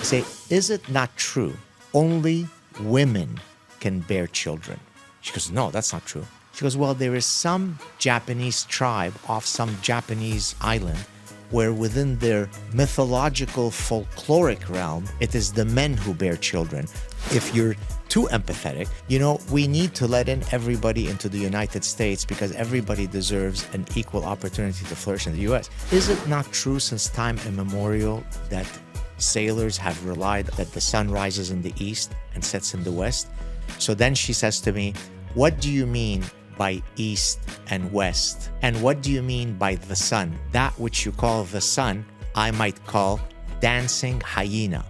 say, is it not true only women can bear children? She goes, no, that's not true. She goes, well, there is some Japanese tribe off some Japanese island where within their mythological folkloric realm, it is the men who bear children. If you're too empathetic, we need to let in everybody into the United States because everybody deserves an equal opportunity to flourish in the US. Is it not true since time immemorial that sailors have relied that the sun rises in the east and sets in the west? So then she says to me, what do you mean by east and west? And what do you mean by the sun? That which you call the sun, I might call dancing hyena.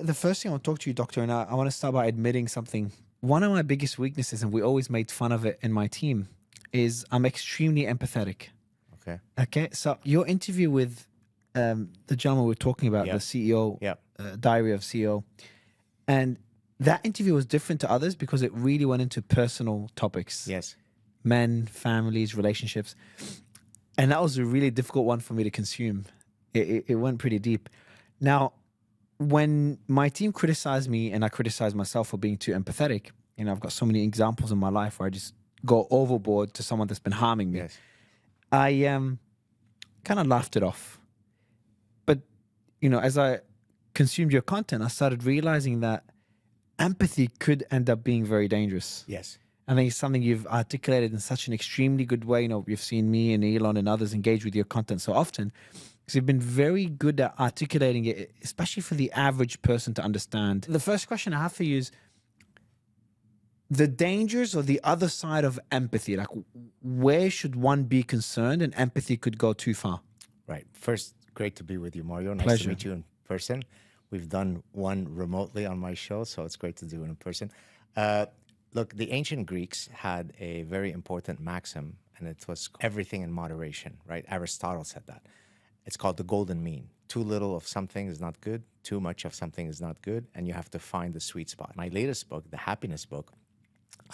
The first thing I want to talk to you, Doctor, and I want to start by admitting something. One of my biggest weaknesses, and we always made fun of it in my team, is I'm extremely empathetic. Okay. So your interview with the gentleman we're talking about, the CEO, Diary of CEO, and that interview was different to others because it really went into personal topics. Yes. Men, families, relationships. And that was a really difficult one for me to consume. It went pretty deep. Now, when my team criticized me and I criticized myself for being too empathetic, I've got so many examples in my life where I just go overboard to someone that's been harming me. Yes. I kind of laughed it off. But, as I consumed your content, I started realizing that empathy could end up being very dangerous. Yes. I think it's something you've articulated in such an extremely good way. You've seen me and Elon and others engage with your content so often. Because you've been very good at articulating it, especially for the average person to understand. The first question I have for you is the dangers or the other side of empathy. Like, where should one be concerned and empathy could go too far? Right. First, great to be with you, Mario. Nice Pleasure. to meet you in person. We've done one remotely on my show, so it's great to do it in person. Look, the ancient Greeks had a very important maxim, and it was everything in moderation, right? Aristotle said that. It's called the golden mean. Too little of something is not good. Too much of something is not good. And you have to find the sweet spot. My latest book, the happiness book,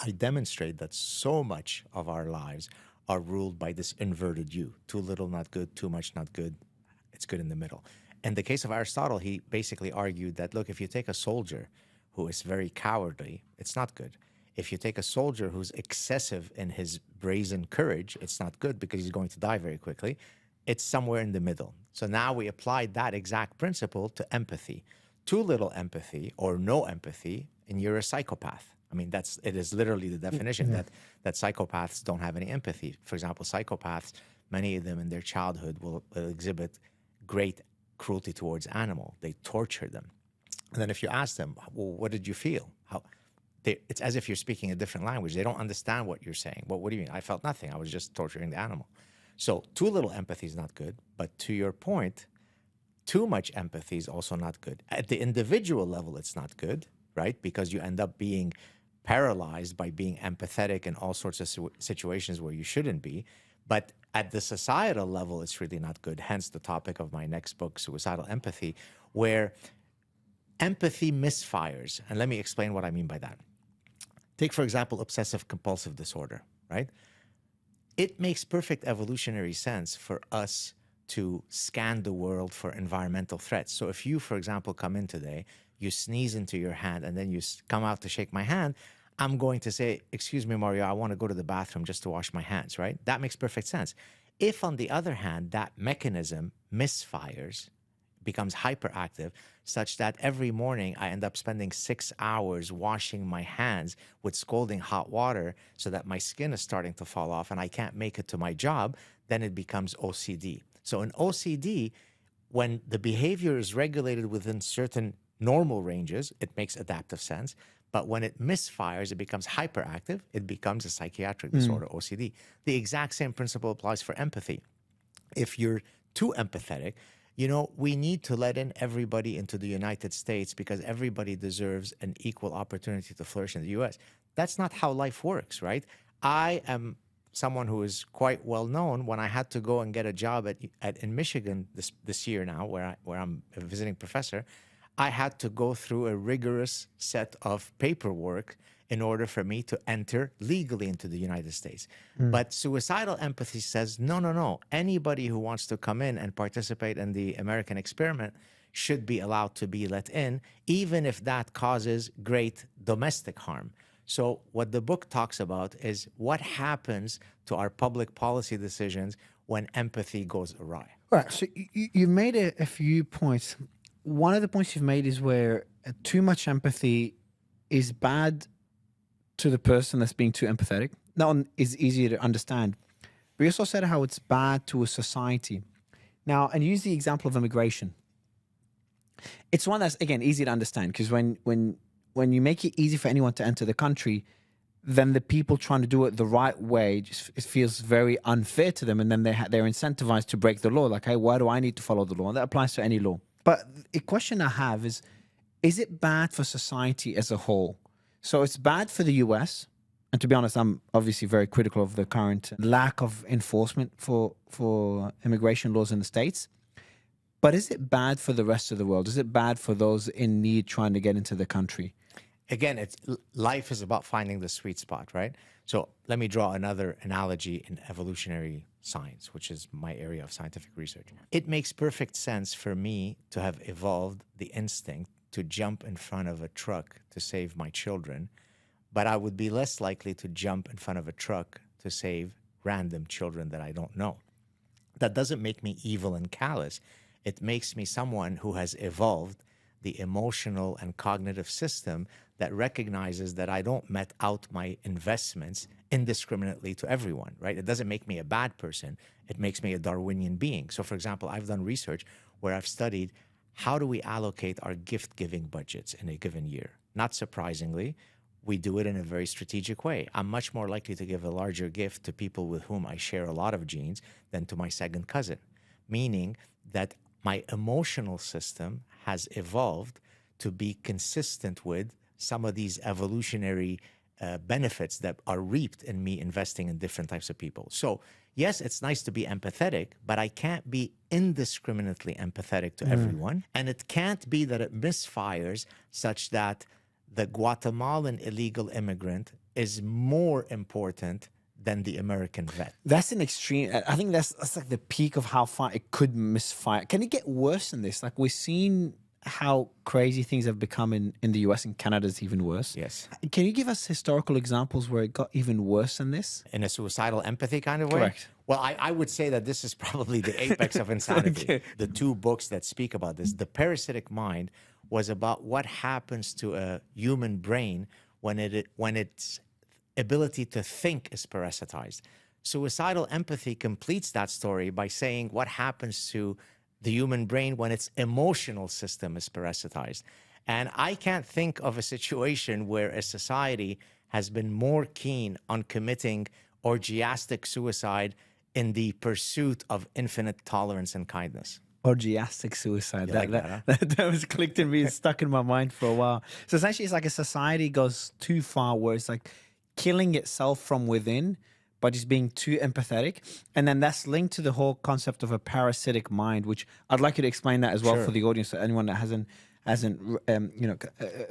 I demonstrate that so much of our lives are ruled by this inverted U. Too little, not good. Too much, not good. It's good in the middle. In the case of Aristotle, he basically argued that, look, if you take a soldier who is very cowardly, it's not good. If you take a soldier who's excessive in his brazen courage, it's not good because he's going to die very quickly. It's somewhere in the middle. So now we applied that exact principle to empathy. Too little empathy or no empathy, and you're a psychopath. I mean, it is literally the definition that psychopaths don't have any empathy. For example, psychopaths, many of them in their childhood will exhibit great cruelty towards animal. They torture them. And then if you ask them, well, what did you feel? It's as if you're speaking a different language. They don't understand what you're saying. Well, what do you mean? I felt nothing. I was just torturing the animal. So too little empathy is not good. But to your point, too much empathy is also not good. At the individual level, it's not good, right? Because you end up being paralyzed by being empathetic in all sorts of situations where you shouldn't be. But at the societal level, it's really not good. Hence the topic of my next book, Suicidal Empathy, where empathy misfires. And let me explain what I mean by that. Take, for example, obsessive compulsive disorder, right? It makes perfect evolutionary sense for us to scan the world for environmental threats. So if you, for example, come in today, you sneeze into your hand, and then you come out to shake my hand, I'm going to say, excuse me, Mario, I want to go to the bathroom just to wash my hands, right? That makes perfect sense. If, on the other hand, that mechanism misfires, becomes hyperactive, such that every morning I end up spending 6 hours washing my hands with scalding hot water so that my skin is starting to fall off and I can't make it to my job, then it becomes OCD. So in OCD, when the behavior is regulated within certain normal ranges, it makes adaptive sense. But when it misfires, it becomes hyperactive. It becomes a psychiatric disorder, OCD. The exact same principle applies for empathy. If you're too empathetic, we need to let in everybody into the United States because everybody deserves an equal opportunity to flourish in the US. That's not how life works, right? I am someone who is quite well known, when I had to go and get a job in Michigan this year now, where I'm a visiting professor, I had to go through a rigorous set of paperwork in order for me to enter legally into the United States. But suicidal empathy says, no, no, no. Anybody who wants to come in and participate in the American experiment should be allowed to be let in, even if that causes great domestic harm. So what the book talks about is what happens to our public policy decisions when empathy goes awry. Right. So you've made a few points. One of the points you've made is where too much empathy is bad to the person that's being too empathetic. That one is easier to understand. But you also said how it's bad to a society. Now, and use the example of immigration. It's one that's, again, easy to understand, because when you make it easy for anyone to enter the country, then the people trying to do it the right way, it feels very unfair to them. And then they're incentivized to break the law. Like, hey, why do I need to follow the law? And that applies to any law. But a question I have is it bad for society as a whole? So it's bad for the US. And to be honest, I'm obviously very critical of the current lack of enforcement for immigration laws in the States. But is it bad for the rest of the world? Is it bad for those in need trying to get into the country? Again, life is about finding the sweet spot, right? So let me draw another analogy in evolutionary science, which is my area of scientific research. It makes perfect sense for me to have evolved the instinct to jump in front of a truck to save my children, but I would be less likely to jump in front of a truck to save random children that I don't know. That doesn't make me evil and callous. It makes me someone who has evolved the emotional and cognitive system that recognizes that I don't met out my investments indiscriminately to everyone, right? It doesn't make me a bad person. It makes me a Darwinian being. So, for example, I've done research where I've studied how do we allocate our gift-giving budgets in a given year. Not surprisingly, we do it in a very strategic way. I'm much more likely to give a larger gift to people with whom I share a lot of genes than to my second cousin, meaning that my emotional system has evolved to be consistent with some of these evolutionary benefits that are reaped in me investing in different types of people. So yes, it's nice to be empathetic, but I can't be indiscriminately empathetic to everyone. And it can't be that it misfires such that the Guatemalan illegal immigrant is more important than the American vet. That's an extreme. I think that's like the peak of how far it could misfire. Can it get worse than this? Like, we're seeing how crazy things have become in the US, and Canada's even worse. Yes. Can you give us historical examples where it got even worse than this? In a suicidal empathy kind of way? Correct. Well, I would say that this is probably the apex of insanity. Okay. The two books that speak about this. The Parasitic Mind was about what happens to a human brain when its ability to think is parasitized. Suicidal empathy completes that story by saying what happens to the human brain when its emotional system is parasitized. And I can't think of a situation where a society has been more keen on committing orgiastic suicide in the pursuit of infinite tolerance and kindness. Orgiastic suicide. That Was clicked in me. It's stuck in my mind for a while. So essentially, it's like a society goes too far where it's like killing itself from within by just being too empathetic. And then that's linked to the whole concept of a parasitic mind, which I'd like you to explain that as well for the audience, so anyone that hasn't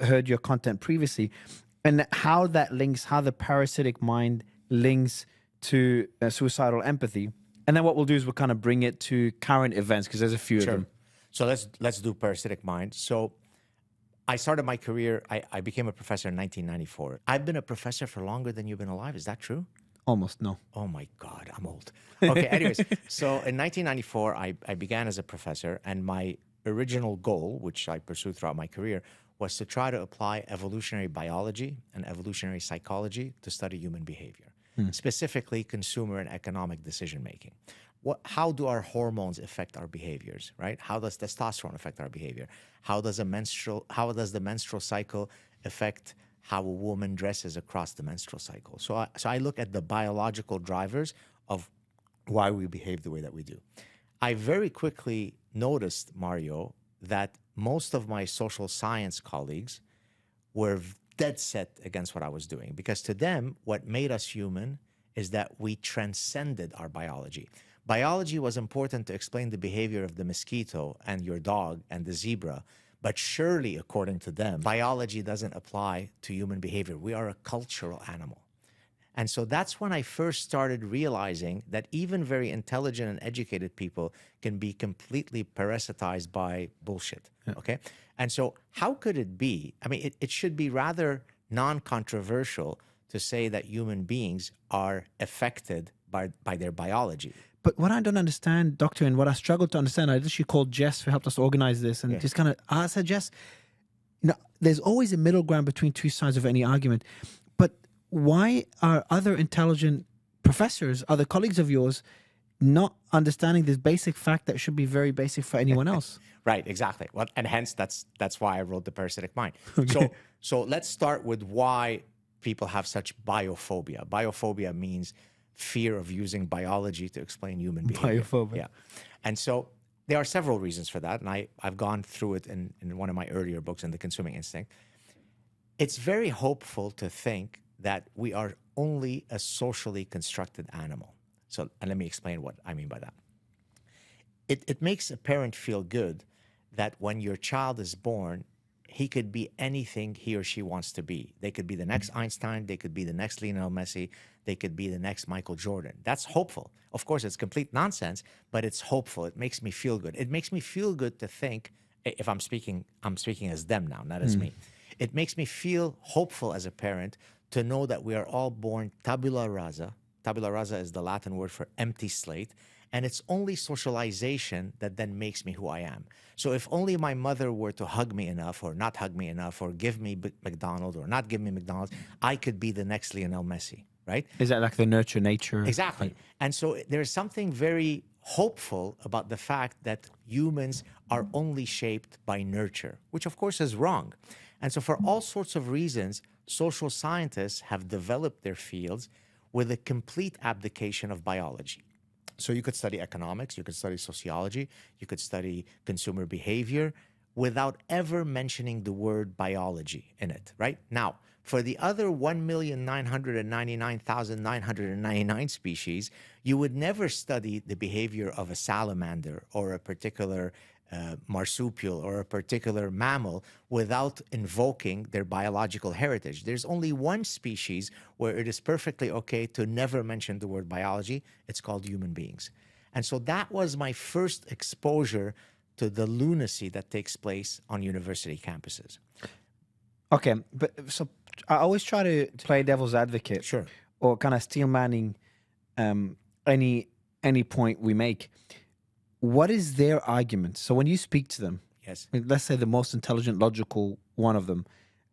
heard your content previously, and how that links, how the parasitic mind links to suicidal empathy. And then what we'll do is we'll kind of bring it to current events, because there's a few of them. So let's do parasitic mind. So I started my career, I became a professor in 1994. I've been a professor for longer than you've been alive. Is that true? Almost, no. Oh my God, I'm old. Okay, anyways, so in 1994, I began as a professor, and my original goal, which I pursued throughout my career, was to try to apply evolutionary biology and evolutionary psychology to study human behavior, specifically consumer and economic decision-making. How do our hormones affect our behaviors, right? How does testosterone affect our behavior? How does the menstrual cycle affect how a woman dresses across the menstrual cycle? So I look at the biological drivers of why we behave the way that we do. I very quickly noticed, Mario, that most of my social science colleagues were dead set against what I was doing, because to them, what made us human is that we transcended our biology. Biology was important to explain the behavior of the mosquito and your dog and the zebra, but surely, according to them, biology doesn't apply to human behavior. We are a cultural animal. And so that's when I first started realizing that even very intelligent and educated people can be completely parasitized by bullshit. Okay. And so how could it be? I mean, it should be rather non-controversial to say that human beings are affected by their biology. But what I don't understand, Doctor, and what I struggled to understand, I actually called Jess who helped us organize this, and just kind of, I said, Jess, there's always a middle ground between two sides of any argument. But why are other intelligent professors, other colleagues of yours, not understanding this basic fact that should be very basic for anyone else? Right, exactly. Well, and hence that's why I wrote The Parasitic Mind. Okay. So let's start with why people have such biophobia. Biophobia means fear of using biology to explain human behavior. Biophobia. Yeah. And so there are several reasons for that. And I've gone through it in one of my earlier books, in The Consuming Instinct. It's very hopeful to think that we are only a socially constructed animal. So, and let me explain what I mean by that. It makes a parent feel good that when your child is born, he could be anything he or she wants to be. They could be the next Einstein. They could be the next Lionel Messi. They could be the next Michael Jordan. That's hopeful. Of course, it's complete nonsense, but it's hopeful. It makes me feel good. It makes me feel good to think, if I'm speaking as them now, not as me. It makes me feel hopeful as a parent to know that we are all born tabula rasa. Tabula rasa is the Latin word for empty slate. And it's only socialization that then makes me who I am. So if only my mother were to hug me enough or not hug me enough or give me McDonald's or not give me McDonald's, I could be the next Lionel Messi, right? Is that like the nurture nature? Exactly. And so there's something very hopeful about the fact that humans are only shaped by nurture, which of course is wrong. And so for all sorts of reasons, social scientists have developed their fields with a complete abdication of biology. So you could study economics, you could study sociology, you could study consumer behavior without ever mentioning the word biology in it, right? Now, for the other 1,999,999 species, you would never study the behavior of a salamander or a particular marsupial or a particular mammal without invoking their biological heritage. There's only one species where it is perfectly okay to never mention the word biology. It's called human beings. And so that was my first exposure to the lunacy that takes place on university campuses. Okay, but so I always try to play devil's advocate. Sure. Or kind of steel manning any point we make. What is their argument? So when you speak to them, yes, let's say the most intelligent, logical one of them,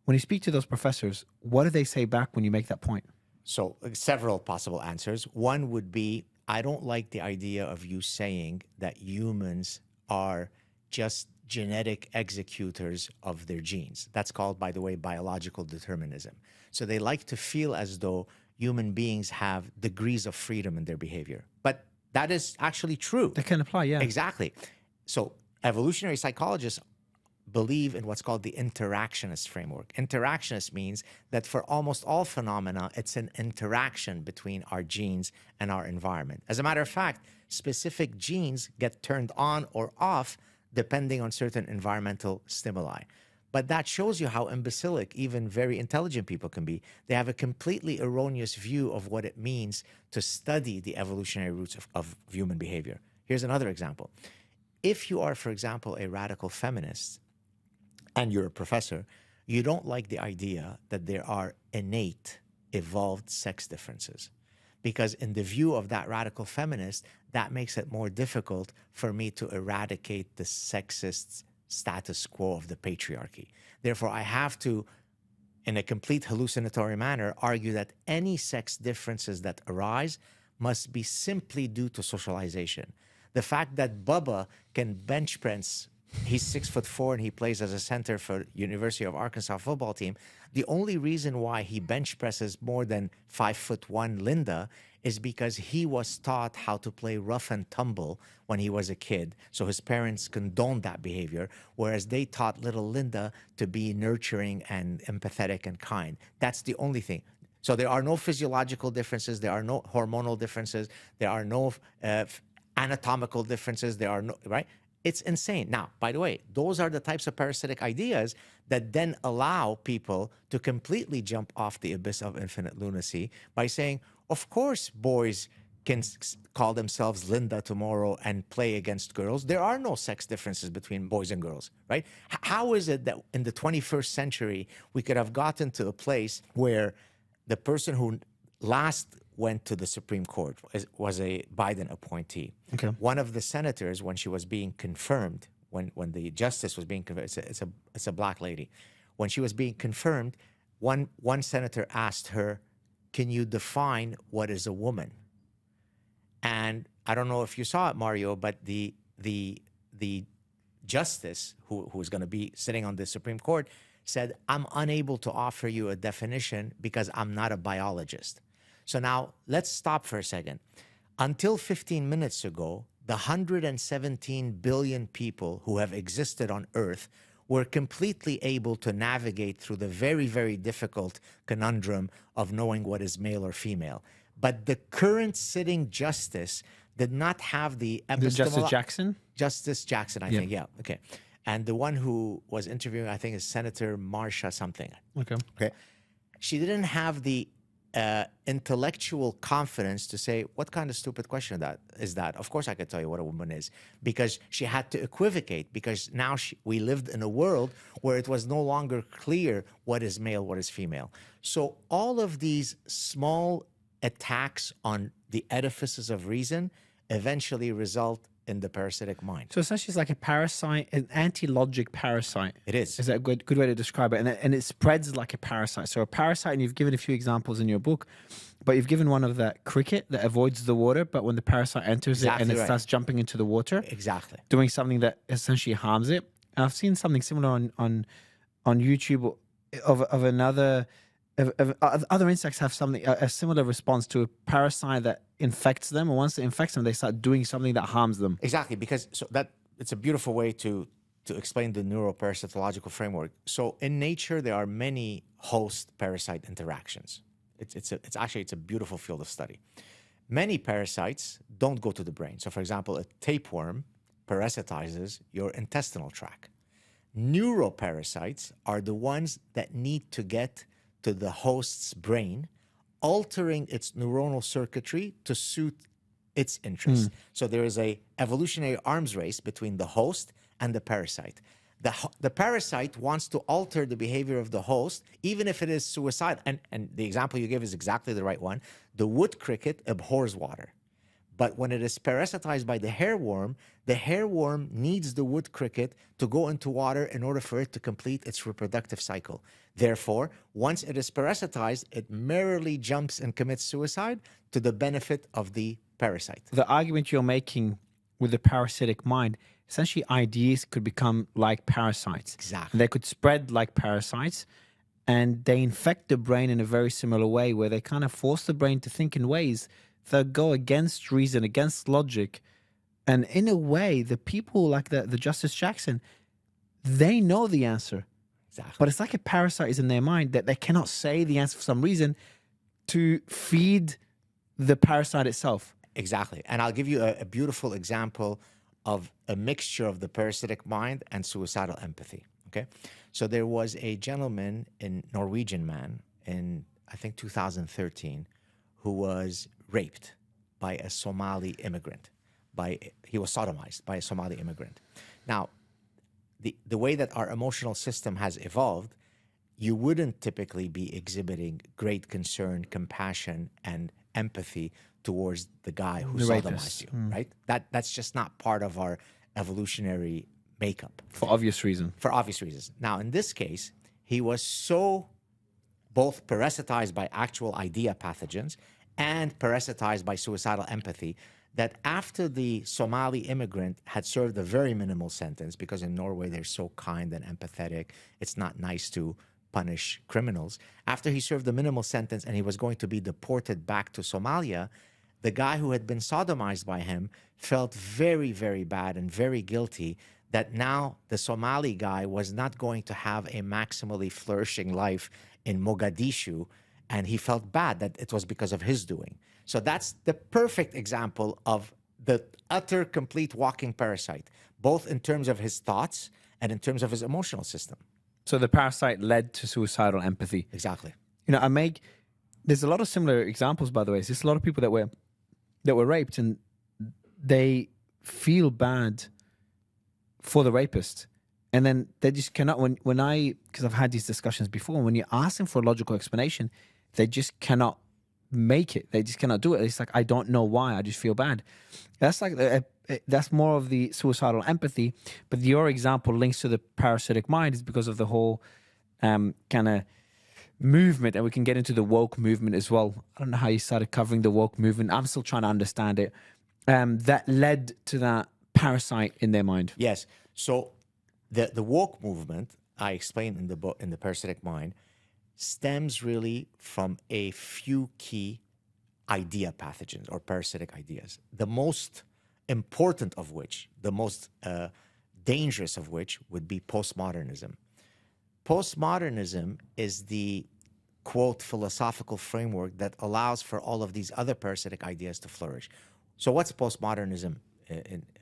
when you speak to those professors, what do they say back when you make that point? So several possible answers. One would be, I don't like the idea of you saying that humans are just genetic executors of their genes. That's called, by the way, biological determinism. So they like to feel as though human beings have degrees of freedom in their behavior. But that is actually true. They can apply, yeah. Exactly. So evolutionary psychologists believe in what's called the interactionist framework. Interactionist means that for almost all phenomena, it's an interaction between our genes and our environment. As a matter of fact, specific genes get turned on or off depending on certain environmental stimuli. But that shows you how imbecilic even very intelligent people can be. They have a completely erroneous view of what it means to study the evolutionary roots of human behavior. Here's another example. If you are, for example, a radical feminist and you're a professor, you don't like the idea that there are innate, evolved sex differences. Because in the view of that radical feminist, that makes it more difficult for me to eradicate the sexist status quo of the patriarchy. Therefore, I have to, in a complete hallucinatory manner, argue that any sex differences that arise must be simply due to socialization. The fact that Bubba can bench press, he's 6'4" and he plays as a center for University of Arkansas football team. The only reason why he bench presses more than 5'1" Linda is because he was taught how to play rough and tumble when he was a kid. So his parents condoned that behavior, whereas they taught little Linda to be nurturing and empathetic and kind. That's the only thing. So there are no physiological differences. There are no hormonal differences. There are no anatomical differences. There are no, right? It's insane. Now, by the way, those are the types of parasitic ideas that then allow people to completely jump off the abyss of infinite lunacy by saying, of course, boys can call themselves Linda tomorrow and play against girls. There are no sex differences between boys and girls, right? How is it that in the 21st century, we could have gotten to a place where the person who last went to the Supreme Court was a Biden appointee. Okay. One of the senators, when she was being confirmed, when the justice was being confirmed, it's a black lady. When she was being confirmed, one senator asked her, "Can you define what is a woman?" And I don't know if you saw it, Mario, but the justice who was going to be sitting on the Supreme Court said, "I'm unable to offer you a definition because I'm not a biologist." So now let's stop for a second. Until 15 minutes ago, the 117 billion people who have existed on Earth were completely able to navigate through the very, very difficult conundrum of knowing what is male or female. But the current sitting justice did not have the Justice Jackson? Justice Jackson, I think, yeah, okay. And the one who was interviewing, I think, is Senator Marsha something. Okay. She didn't have the intellectual confidence to say, what kind of stupid question is that? Of course I could tell you what a woman is, because she had to equivocate, because now we lived in a world where it was no longer clear what is male, what is female. So all of these small attacks on the edifices of reason eventually result in the parasitic mind. So essentially it's like a parasite, an anti-logic parasite. It is. Is that a good way to describe it? And it spreads like a parasite. So a parasite, and you've given a few examples in your book, but you've given one of that cricket that avoids the water, but when the parasite enters it and it starts jumping into the water, doing something that essentially harms it. And I've seen something similar on YouTube of another... other insects have a similar response to a parasite that infects them, and once it infects them, they start doing something that harms them. Exactly, because it's a beautiful way to explain the neuroparasitological framework. So in nature, there are many host-parasite interactions. It's a beautiful field of study. Many parasites don't go to the brain. So for example, a tapeworm parasitizes your intestinal tract. Neuroparasites are the ones that need to get to the host's brain, altering its neuronal circuitry to suit its interests. So there is a evolutionary arms race between the host and the parasite. The parasite wants to alter the behavior of the host, even if it is suicidal. And the example you give is exactly the right one. The wood cricket abhors water. But when it is parasitized by the hairworm needs the wood cricket to go into water in order for it to complete its reproductive cycle. Therefore, once it is parasitized, it merrily jumps and commits suicide to the benefit of the parasite. The argument you're making with the parasitic mind, essentially ideas could become like parasites. Exactly. They could spread like parasites, and they infect the brain in a very similar way, where they kind of force the brain to think in ways that go against reason, against logic. And in a way, the people like the Justice Jackson, they know the answer. Exactly. But it's like a parasite is in their mind that they cannot say the answer for some reason to feed the parasite itself. Exactly. And I'll give you a beautiful example of a mixture of the parasitic mind and suicidal empathy. Okay. So there was a gentleman, Norwegian man, in I think 2013, who was raped by a Somali immigrant. He was sodomized by a Somali immigrant. Now, the way that our emotional system has evolved, you wouldn't typically be exhibiting great concern, compassion, and empathy towards the guy who sodomized you, right? That's just not part of our evolutionary makeup. For obvious reason. For obvious reasons. Now, in this case, he was so both parasitized by actual idea pathogens and parasitized by suicidal empathy that after the Somali immigrant had served a very minimal sentence, because in Norway they're so kind and empathetic, it's not nice to punish criminals. After he served a minimal sentence and he was going to be deported back to Somalia, the guy who had been sodomized by him felt very, very bad and very guilty that now the Somali guy was not going to have a maximally flourishing life in Mogadishu And he felt bad that it was because of his doing. So that's the perfect example of the utter, complete walking parasite, both in terms of his thoughts and in terms of his emotional system. So the parasite led to suicidal empathy. Exactly. There's a lot of similar examples, by the way. There's a lot of people that were raped, and they feel bad for the rapist. And then they just cannot, because I've had these discussions before, when you ask them for a logical explanation, they just cannot make it. They just cannot do it. It's like, I don't know why. I just feel bad. That's like, that's more of the suicidal empathy. But your example links to the parasitic mind is because of the whole kind of movement. And we can get into the woke movement as well. I don't know how you started covering the woke movement. I'm still trying to understand it. That led to that parasite in their mind. Yes. So the woke movement, I explained in the book, in the Parasitic Mind, stems really from a few key idea pathogens or parasitic ideas. The most important of which, the most dangerous of which, would be postmodernism. Postmodernism is the, quote, philosophical framework that allows for all of these other parasitic ideas to flourish. So what's postmodernism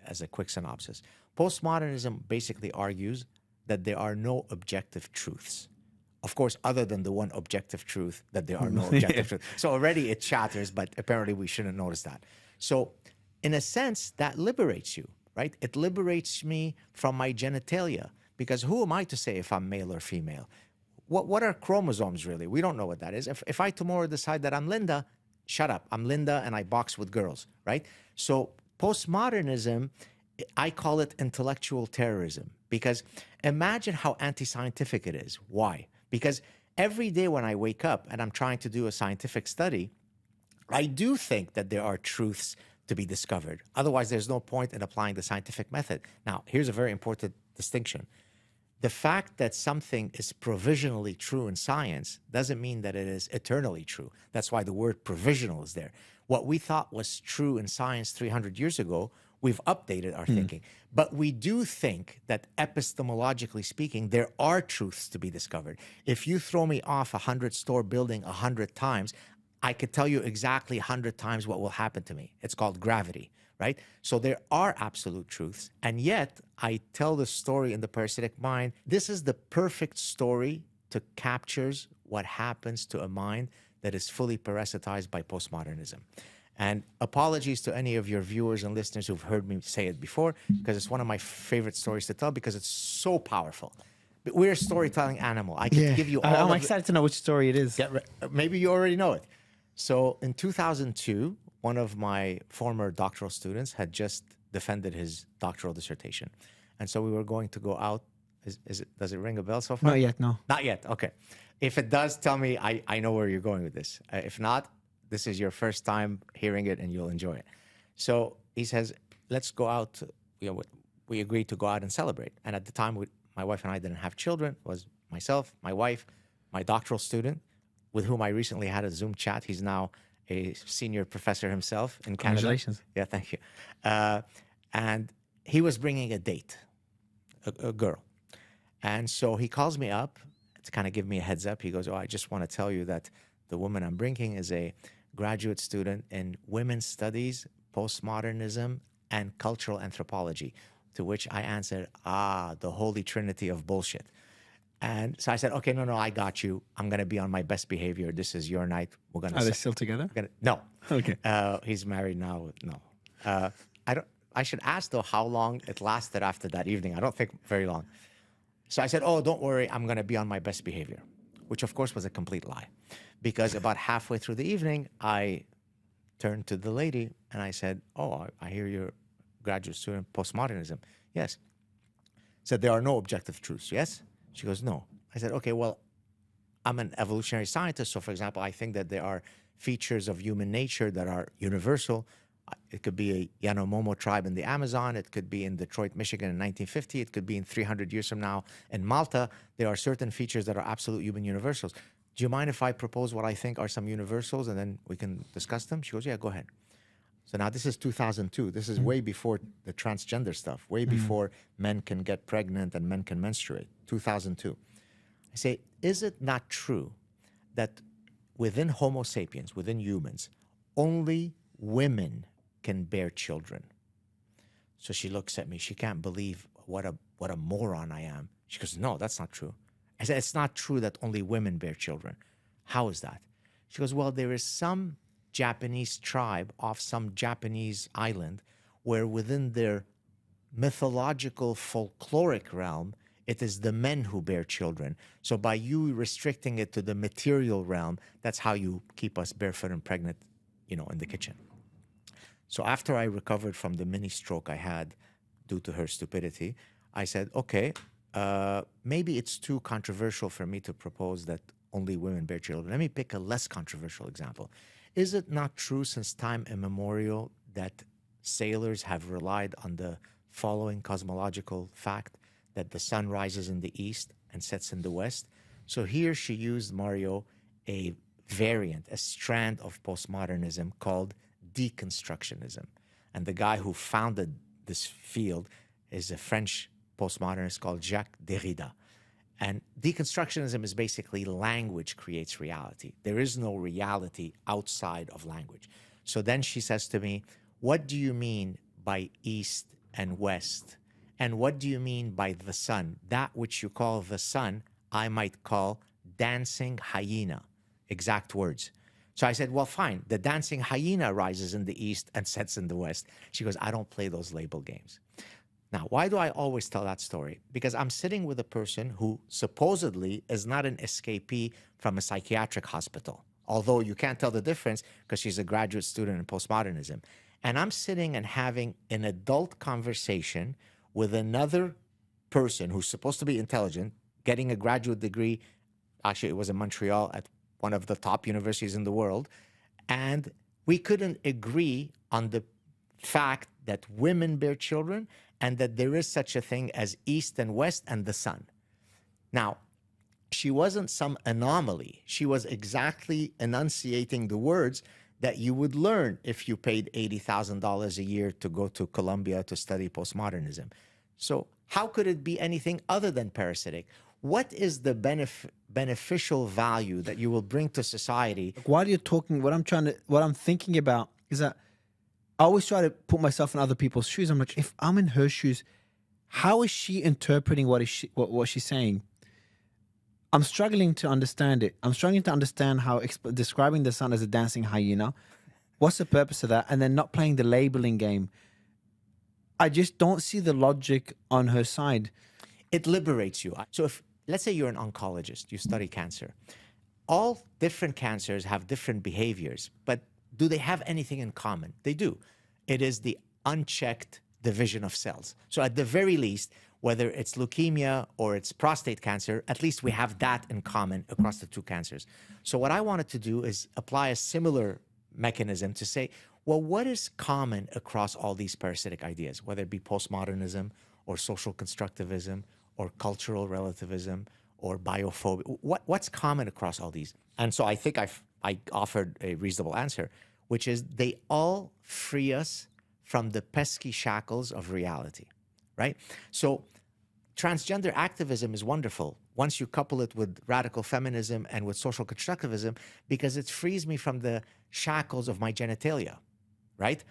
as a quick synopsis? Postmodernism basically argues that there are no objective truths. Of course, other than the one objective truth, that there are no objective truths. So already it shatters, but apparently we shouldn't notice that. So in a sense, that liberates you, right? It liberates me from my genitalia, because who am I to say if I'm male or female? What are chromosomes really? We don't know what that is. If I tomorrow decide that I'm Linda, shut up, I'm Linda and I box with girls, right? So postmodernism, I call it intellectual terrorism, because imagine how anti-scientific it is. Why? Because every day when I wake up and I'm trying to do a scientific study, I do think that there are truths to be discovered. Otherwise, there's no point in applying the scientific method. Now, here's a very important distinction. The fact that something is provisionally true in science doesn't mean that it is eternally true. That's why the word provisional is there. What we thought was true in science 300 years ago, we've updated our thinking. But we do think that epistemologically speaking, there are truths to be discovered. If you throw me off a 100-store building 100 times, I could tell you exactly 100 times what will happen to me. It's called gravity, right? So there are absolute truths. And yet I tell the story in the Parasitic Mind. This is the perfect story to captures what happens to a mind that is fully parasitized by postmodernism. And apologies to any of your viewers and listeners who've heard me say it before, because it's one of my favorite stories to tell, because it's so powerful. But we're a storytelling animal. I can give you all I'm excited to know which story it is. Maybe you already know it. So in 2002, one of my former doctoral students had just defended his doctoral dissertation. And so we were going to go out. Does it ring a bell so far? Not yet, no. Not yet, okay. If it does, tell me. I know where you're going with this. If not, this is your first time hearing it and you'll enjoy it. So he says, let's go out. We agreed to go out and celebrate. And at the time, my wife and I didn't have children. It was myself, my wife, my doctoral student, with whom I recently had a Zoom chat. He's now a senior professor himself in Canada. Congratulations. Yeah, thank you. And he was bringing a date, a girl. And so he calls me up to kind of give me a heads up. He goes, I just want to tell you that the woman I'm bringing is a graduate student in women's studies, postmodernism, and cultural anthropology. To which I answered, the holy trinity of bullshit. And so I said, okay, no, I got you. I'm going to be on my best behavior. This is your night. We're going to. Are they still together? No. Okay. He's married now. No. I should ask, though, how long it lasted after that evening. I don't think very long. So I said, don't worry. I'm going to be on my best behavior, which, of course, was a complete lie. Because about halfway through the evening, I turned to the lady and I said, I hear you're a graduate student in postmodernism. Yes. Said, there are no objective truths, yes? She goes, no. I said, okay, well, I'm an evolutionary scientist. So, for example, I think that there are features of human nature that are universal. It could be a Yanomamo tribe in the Amazon. It could be in Detroit, Michigan in 1950. It could be in 300 years from now in Malta. There are certain features that are absolute human universals. Do you mind if I propose what I think are some universals and then we can discuss them? She goes, yeah, go ahead. So now this is 2002. This is way before the transgender stuff, way before men can get pregnant and men can menstruate, 2002. I say, is it not true that within Homo sapiens, within humans, only women can bear children. So she looks at me. She can't believe what a moron I am. She goes, no, that's not true. I said, it's not true that only women bear children. How is that? She goes, well, there is some Japanese tribe off some Japanese island where within their mythological folkloric realm, it is the men who bear children. So by you restricting it to the material realm, that's how you keep us barefoot and pregnant, in the kitchen. So after I recovered from the mini stroke I had due to her stupidity, I said, okay, maybe it's too controversial for me to propose that only women bear children. Let me pick a less controversial example. Is it not true since time immemorial that sailors have relied on the following cosmological fact, that the sun rises in the east and sets in the west? So here she used, Mario, a variant, a strand of postmodernism called deconstructionism. And the guy who founded this field is a French postmodernist called Jacques Derrida. And deconstructionism is basically language creates reality. There is no reality outside of language. So then she says to me, what do you mean by east and west? And what do you mean by the sun? That which you call the sun, I might call dancing hyena. Exact words. So I said, well, fine. The dancing hyena rises in the east and sets in the west. She goes, I don't play those label games. Now, why do I always tell that story? Because I'm sitting with a person who supposedly is not an escapee from a psychiatric hospital, although you can't tell the difference because she's a graduate student in postmodernism. And I'm sitting and having an adult conversation with another person who's supposed to be intelligent, getting a graduate degree. Actually, it was in Montreal at one of the top universities in the world. And we couldn't agree on the fact that women bear children and that there is such a thing as east and west and the sun. Now, she wasn't some anomaly. She was exactly enunciating the words that you would learn if you paid $80,000 a year to go to Columbia to study postmodernism. So how could it be anything other than parasitic? What is the beneficial value that you will bring to society? While you're talking, what I'm thinking about is that I always try to put myself in other people's shoes. I'm like, if I'm in her shoes, how is she interpreting what she's saying? I'm struggling to understand it. I'm struggling to understand how describing the sun as a dancing hyena. What's the purpose of that? And then not playing the labeling game. I just don't see the logic on her side. It liberates you. So if, let's say you're an oncologist, you study cancer. All different cancers have different behaviors, but do they have anything in common? They do. It is the unchecked division of cells. So at the very least, whether it's leukemia or it's prostate cancer, at least we have that in common across the two cancers. So what I wanted to do is apply a similar mechanism to say, well, what is common across all these parasitic ideas, whether it be postmodernism or social constructivism or cultural relativism or biophobia? What's common across all these? And so I think I offered a reasonable answer, which is they all free us from the pesky shackles of reality, right? So transgender activism is wonderful once you couple it with radical feminism and with social constructivism, because it frees me from the shackles of my genitalia, right?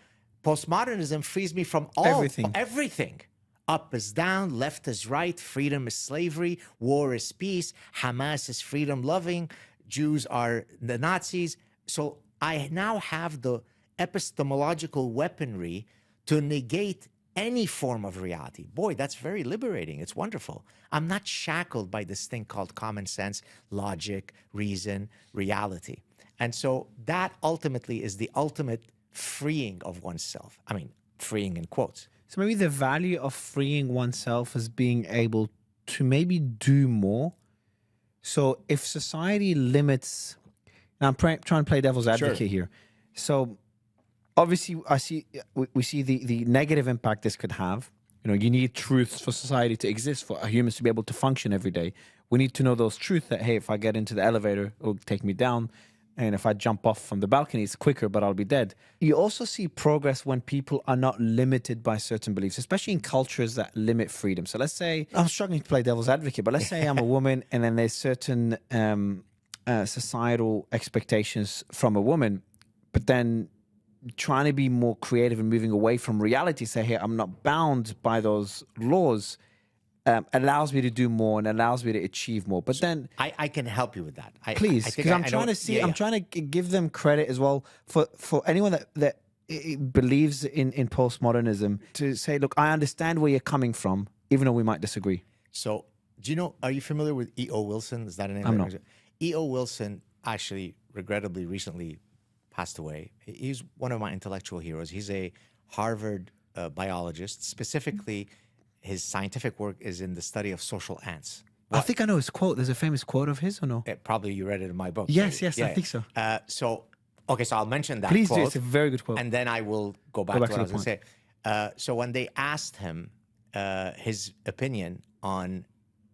Postmodernism frees me from everything. Up is down, left is right, freedom is slavery, war is peace, Hamas is freedom-loving, Jews are the Nazis. So I now have the epistemological weaponry to negate any form of reality. Boy, that's very liberating. It's wonderful. I'm not shackled by this thing called common sense, logic, reason, reality. And so that ultimately is the ultimate freeing of oneself. I mean, freeing in quotes. So maybe the value of freeing oneself is being able to maybe do more. So if society limits, and I'm trying to play devil's advocate here. So obviously we see the negative impact this could have. You know, you need truths for society to exist, for humans to be able to function every day. We need to know those truths that, hey, if I get into the elevator, it'll take me down. And if I jump off from the balcony, it's quicker, but I'll be dead. You also see progress when people are not limited by certain beliefs, especially in cultures that limit freedom. So let's say, I'm struggling to play devil's advocate, but let's say I'm a woman and then there's certain societal expectations from a woman, but then trying to be more creative and moving away from reality, say, hey, I'm not bound by those laws, allows me to do more and allows me to achieve more. But then, I can help you with that. please, I think because I'm I trying know- to see, yeah, I'm yeah. trying to give them credit as well for anyone that believes in postmodernism, to say, look, I understand where you're coming from, even though we might disagree. So, do you know, are you familiar with E.O. Wilson? Is that a name? I'm not. E.O. Wilson actually, regrettably, recently passed away. He's one of my intellectual heroes. He's a Harvard biologist. Specifically, his scientific work is in the study of social ants. I think I know his quote. There's a famous quote of his, or no? Probably you read it in my book. Yes, So, yes, I think so. So I'll mention that Please quote. do. It's a very good quote. And then I will go back to what I was the going to say. So when they asked him his opinion on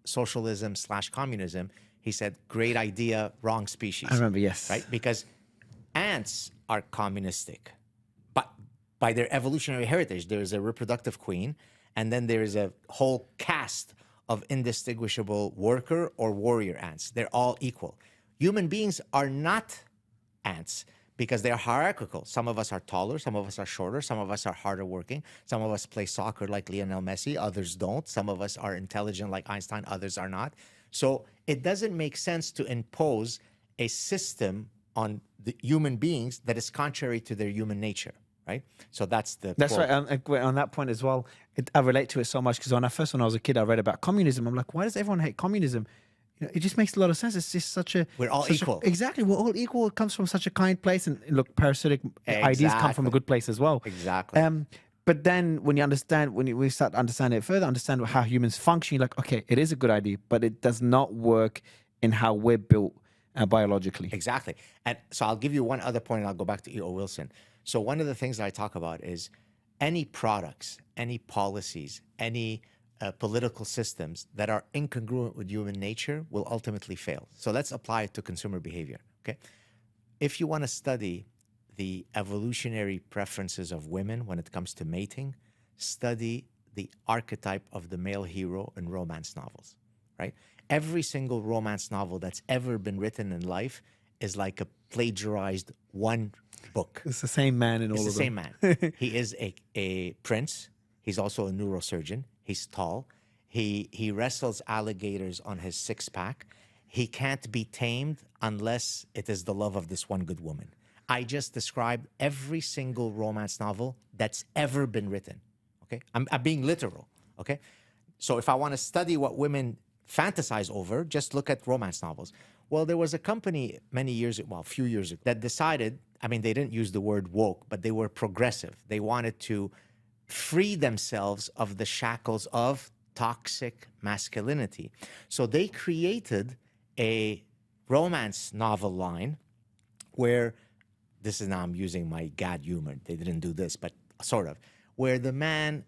socialism / communism, he said, great idea, wrong species. I remember, yes. Right? Because ants are communistic. But by their evolutionary heritage, there is a reproductive queen, and then there is a whole caste of indistinguishable worker or warrior ants. They're all equal. Human beings are not ants because they're hierarchical. Some of us are taller, some of us are shorter, some of us are harder working, some of us play soccer like Lionel Messi, others don't. Some of us are intelligent like Einstein, others are not. So it doesn't make sense to impose a system on the human beings that is contrary to their human nature, right? So that's the That's quote. right. On that point as well, I relate to it so much because when I was a kid, I read about communism. I'm like, why does everyone hate communism? You know, it just makes a lot of sense. It's just such a... We're all equal. Exactly. We're all equal. It comes from such a kind place. And look, parasitic ideas come from a good place as well. Exactly. But then when you understand, we start understanding it further, understand how humans function, you're like, okay, it is a good idea, but it does not work in how we're built biologically. Exactly. And so I'll give you one other point and I'll go back to E.O. Wilson. So one of the things that I talk about is any products, any policies, any political systems that are incongruent with human nature will ultimately fail. So let's apply it to consumer behavior, okay? If you want to study the evolutionary preferences of women when it comes to mating, study the archetype of the male hero in romance novels, right? Every single romance novel that's ever been written in life is like a plagiarized one book. It's the same man in all of them. It's the same man. He is a prince. He's also a neurosurgeon. He's tall. He wrestles alligators on his six-pack. He can't be tamed unless it is the love of this one good woman. I just described every single romance novel that's ever been written. Okay, I'm being literal. Okay, so if I want to study what women fantasize over, just look at romance novels. Well, there was a company a few years ago, that decided, I mean, they didn't use the word woke, but they were progressive. They wanted to free themselves of the shackles of toxic masculinity. So they created a romance novel line where, this is now I'm using my gad humor, they didn't do this, but sort of, where the man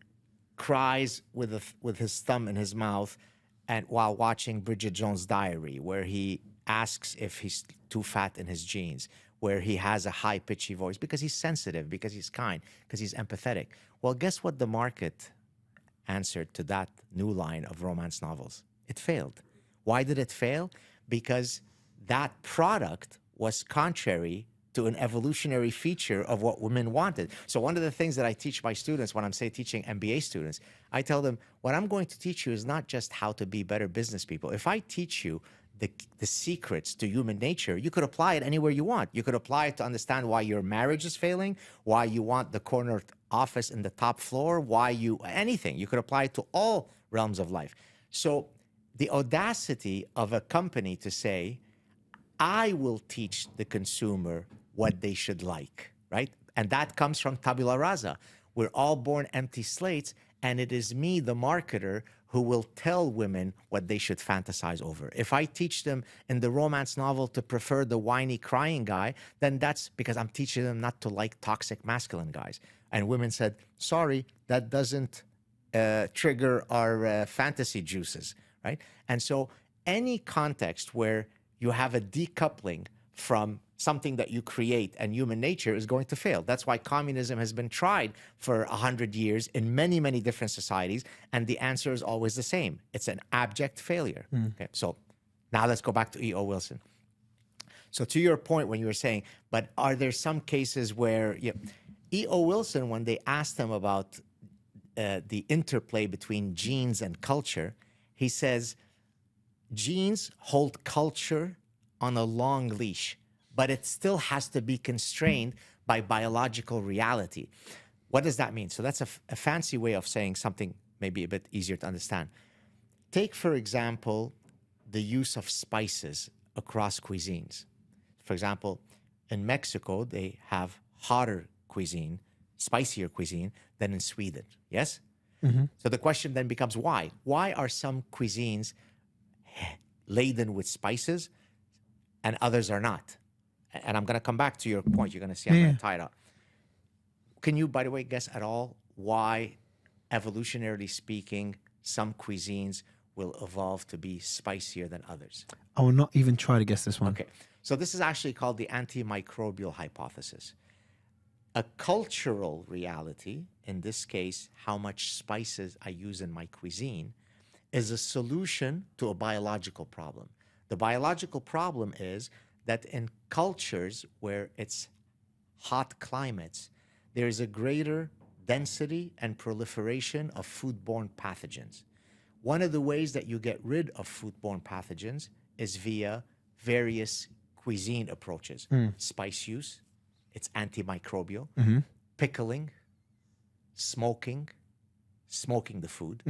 cries with his thumb in his mouth and while watching Bridget Jones' Diary, where he asks if he's too fat in his jeans, where he has a high pitchy voice because he's sensitive, because he's kind, because he's empathetic. Well, guess what the market answered to that new line of romance novels? It failed. Why did it fail? Because that product was contrary to an evolutionary feature of what women wanted. So one of the things that I teach my students when I'm, say, teaching MBA students, I tell them, what I'm going to teach you is not just how to be better business people. If I teach you the secrets to human nature, you could apply it anywhere you want. You could apply it to understand why your marriage is failing, why you want the corner office in the top floor, anything. You could apply it to all realms of life. So the audacity of a company to say, I will teach the consumer what they should like, right? And that comes from tabula rasa. We're all born empty slates, and it is me, the marketer, who will tell women what they should fantasize over. If I teach them in the romance novel to prefer the whiny, crying guy, then that's because I'm teaching them not to like toxic masculine guys. And women said, sorry, that doesn't trigger our fantasy juices, right? And so any context where you have a decoupling from something that you create and human nature is going to fail. That's why communism has been tried for 100 years in many, many different societies, and the answer is always the same. It's an abject failure. Okay, so now let's go back to E.O. Wilson. So to your point, when you were saying, but are there some cases where E.O. Wilson, when they asked him about the interplay between genes and culture, he says genes hold culture on a long leash, but it still has to be constrained by biological reality. What does that mean? So that's a fancy way of saying something maybe a bit easier to understand. Take, for example, the use of spices across cuisines. For example, in Mexico, they have hotter cuisine, spicier cuisine than in Sweden. Yes? Mm-hmm. So the question then becomes why? Why are some cuisines laden with spices and others are not? And I'm going to come back to your point. You're going to see I'm going to tie it up. Can you, by the way, guess at all why, evolutionarily speaking, some cuisines will evolve to be spicier than others? I will not even try to guess this one. Okay. So this is actually called the antimicrobial hypothesis. A cultural reality, in this case, how much spices I use in my cuisine, is a solution to a biological problem. The biological problem is that in cultures where it's hot climates, there is a greater density and proliferation of foodborne pathogens. One of the ways that you get rid of foodborne pathogens is via various cuisine approaches. Spice use, it's antimicrobial, pickling, smoking the food,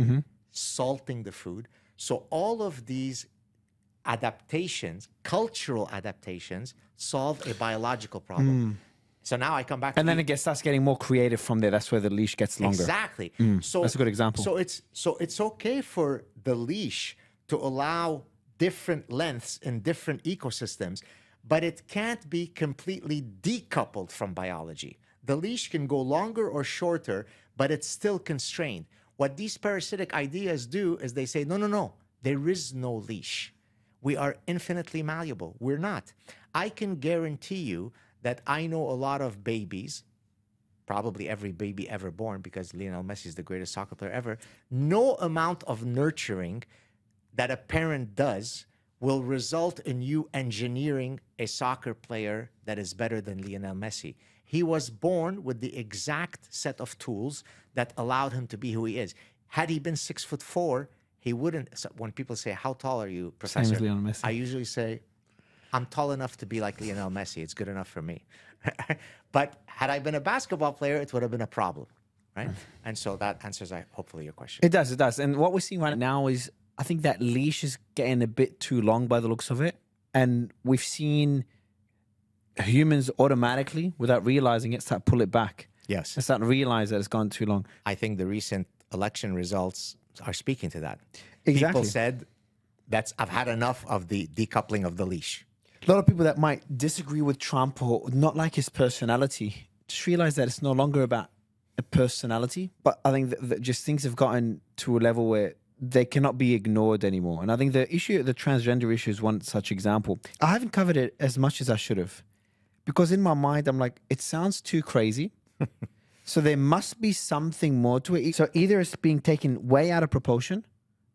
salting the food. So all of these adaptations, cultural adaptations, solve a biological problem. So now I come back to and then it starts getting more creative from there. That's where the leash gets longer. Exactly. So that's a good example. So it's okay for the leash to allow different lengths in different ecosystems, but it can't be completely decoupled from biology. The leash can go longer or shorter, but it's still constrained. What these parasitic ideas do is they say, no, there is no leash. We are infinitely malleable. We're not. I can guarantee you that I know a lot of babies, probably every baby ever born, because Lionel Messi is the greatest soccer player ever. No amount of nurturing that a parent does will result in you engineering a soccer player that is better than Lionel Messi. He was born with the exact set of tools that allowed him to be who he is. Had he been 6'4", he wouldn't. So when people say, "How tall are you, Professor?" Same as Lionel Messi. I usually say, I'm tall enough to be like Lionel Messi. It's good enough for me. But had I been a basketball player, it would have been a problem, right? And so that answers, hopefully, your question. It does. And what we're seeing right now is, I think that leash is getting a bit too long by the looks of it. And we've seen humans automatically, without realizing it, start pull it back. Yes. And start to realize that it's gone too long. I think the recent election results are speaking to that. Exactly. People said, I've had enough of the decoupling of the leash. A lot of people that might disagree with Trump or not like his personality just realize that it's no longer about a personality. But I think that just things have gotten to a level where they cannot be ignored anymore. And I think the transgender issue is one such example. I haven't covered it as much as I should have, because in my mind, I'm like, it sounds too crazy. So there must be something more to it. So either it's being taken way out of proportion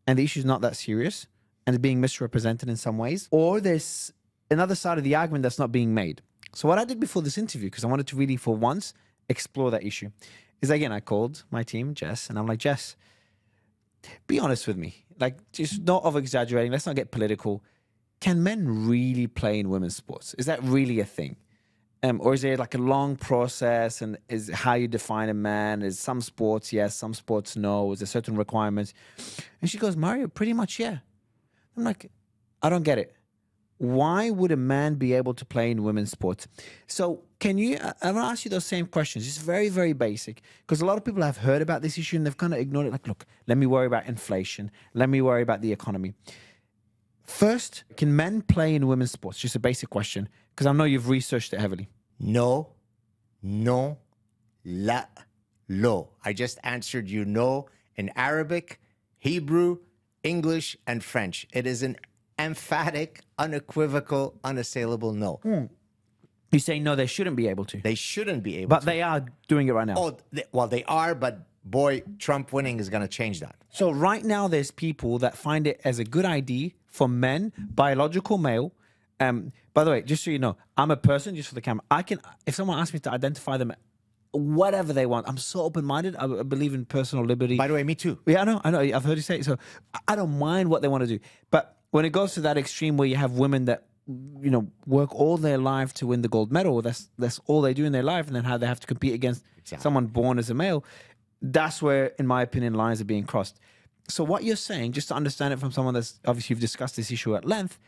and the issue is not that serious and it's being misrepresented in some ways, or there's another side of the argument that's not being made. So what I did before this interview, because I wanted to really, for once, explore that issue, is again, I called my team, Jess, and I'm like, Jess, be honest with me. Like, just not over-exaggerating. Let's not get political. Can men really play in women's sports? Is that really a thing? Or is there like a long process, and is how you define a man? Is some sports yes, some sports no? Is there certain requirements? And she goes, Mario, pretty much yeah. I'm like, I don't get it. Why would a man be able to play in women's sports? So can you, I want to ask you those same questions. It's very, very basic, because a lot of people have heard about this issue and they've kind of ignored it. Like, look, let me worry about inflation. Let me worry about the economy. First, can men play in women's sports? Just a basic question, because I know you've researched it heavily. No, la, lo. I just answered you no in Arabic, Hebrew, English, and French. It is an emphatic, unequivocal, unassailable no. You say no, they shouldn't be able to. They shouldn't be able but to. They are doing it right now. Oh, they are, but boy, Trump winning is going to change that. So right now there's people that find it as a good idea for men, biological male, By the way, just so you know, I'm a person, just for the camera. I can, if someone asks me to identify them, whatever they want, I'm so open-minded. I believe in personal liberty. By the way, me too. Yeah, I know. I've heard you say it. So I don't mind what they want to do. But when it goes to that extreme where you have women that, work all their life to win the gold medal, that's all they do in their life, and then how they have to compete against someone born as a male, that's where, in my opinion, lines are being crossed. So what you're saying, just to understand it from someone that's, obviously you've discussed this issue at length,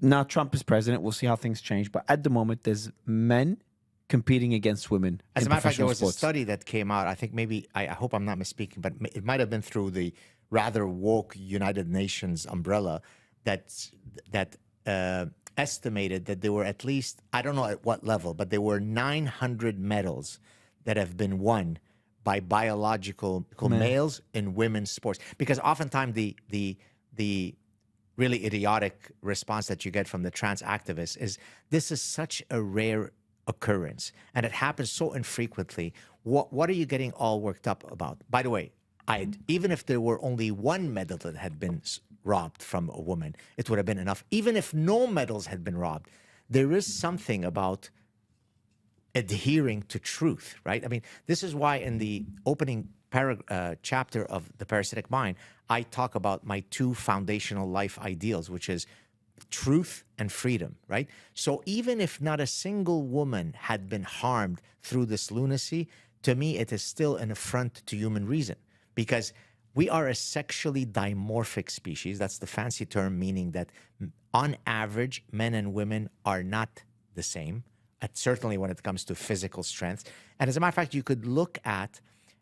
now Trump is president, we'll see how things change, but at the moment there's men competing against women. As a matter of fact, there was sports. a study that came out, I think maybe, I hope I'm not misspeaking, but it might have been through the rather woke United Nations umbrella that estimated that there were at least, I don't know at what level, but there were 900 medals that have been won by biological males in women's sports. Because oftentimes the really idiotic response that you get from the trans activists is, this is such a rare occurrence and it happens so infrequently. What are you getting all worked up about? By the way, even if there were only one medal that had been robbed from a woman, it would have been enough. Even if no medals had been robbed, there is something about adhering to truth, right? I mean, this is why in the opening chapter of The Parasitic Mind, I talk about my two foundational life ideals, which is truth and freedom, right? So even if not a single woman had been harmed through this lunacy, to me, it is still an affront to human reason, because we are a sexually dimorphic species. That's the fancy term, meaning that on average, men and women are not the same, certainly when it comes to physical strength. And as a matter of fact, you could look at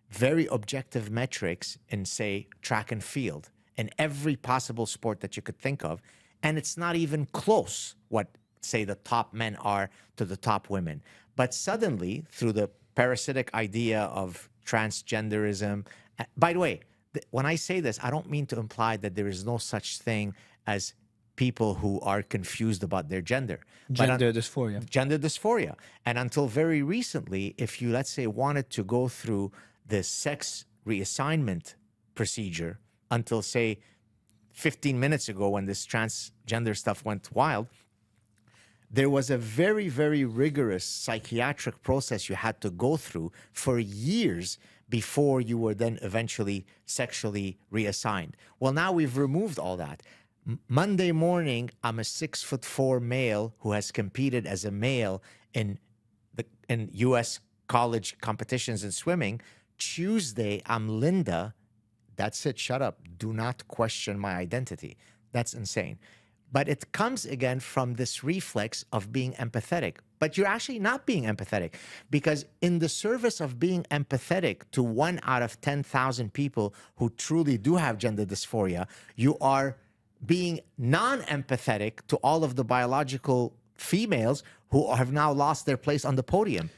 very objective metrics in, say, track and field, in every possible sport that you could think of, and it's not even close what, say, the top men are to the top women. But suddenly, through the parasitic idea of transgenderism, by the way, when I say this, I don't mean to imply that there is no such thing as people who are confused about their gender. Gender dysphoria. Gender dysphoria. And until very recently, if you, let's say, wanted to go through the sex reassignment procedure until, say, 15 minutes ago when this transgender stuff went wild, there was a very, very rigorous psychiatric process you had to go through for years before you were then eventually sexually reassigned. Well, now we've removed all that. Monday morning, I'm a 6'4" male who has competed as a male in U.S. college competitions in swimming. Tuesday, I'm Linda. That's it. Shut up. Do not question my identity. That's insane. But it comes again from this reflex of being empathetic. But you're actually not being empathetic, because in the service of being empathetic to 1 out of 10,000 people who truly do have gender dysphoria, you are being non-empathetic to all of the biological females who have now lost their place on the podium.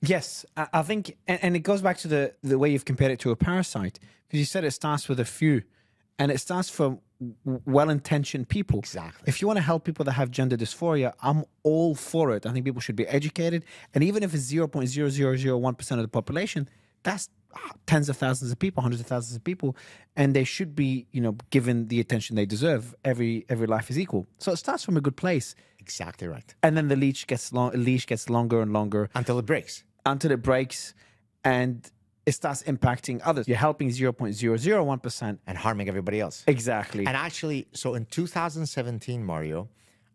Yes, I think, and it goes back to the way you've compared it to a parasite, because you said it starts with a few, and it starts from well-intentioned people. Exactly. If you want to help people that have gender dysphoria, I'm all for it. I think people should be educated, and even if it's 0.0001% of the population, that's tens of thousands of people, hundreds of thousands of people, and they should be, given the attention they deserve. Every life is equal. So it starts from a good place. Exactly right. And then the leash gets longer and longer Until it breaks. And it starts impacting others. You're helping 0.001%. And harming everybody else. Exactly. And actually, so in 2017, Mario,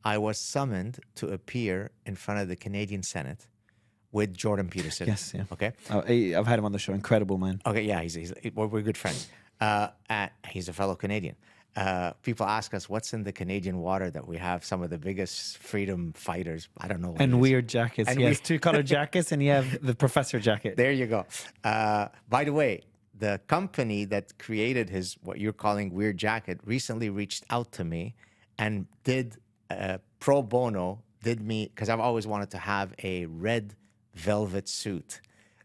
I was summoned to appear in front of the Canadian Senate with Jordan Peterson. Yes, yeah. Okay. Oh, I've had him on the show. Incredible, man. Okay, yeah, we're good friends. He's a fellow Canadian. People ask us, what's in the Canadian water that we have some of the biggest freedom fighters? I don't know. And weird jackets. And he has 2-color jackets, and you have the professor jacket. There you go. By the way, the company that created what you're calling weird jacket recently reached out to me and did pro bono, because I've always wanted to have a red velvet suit.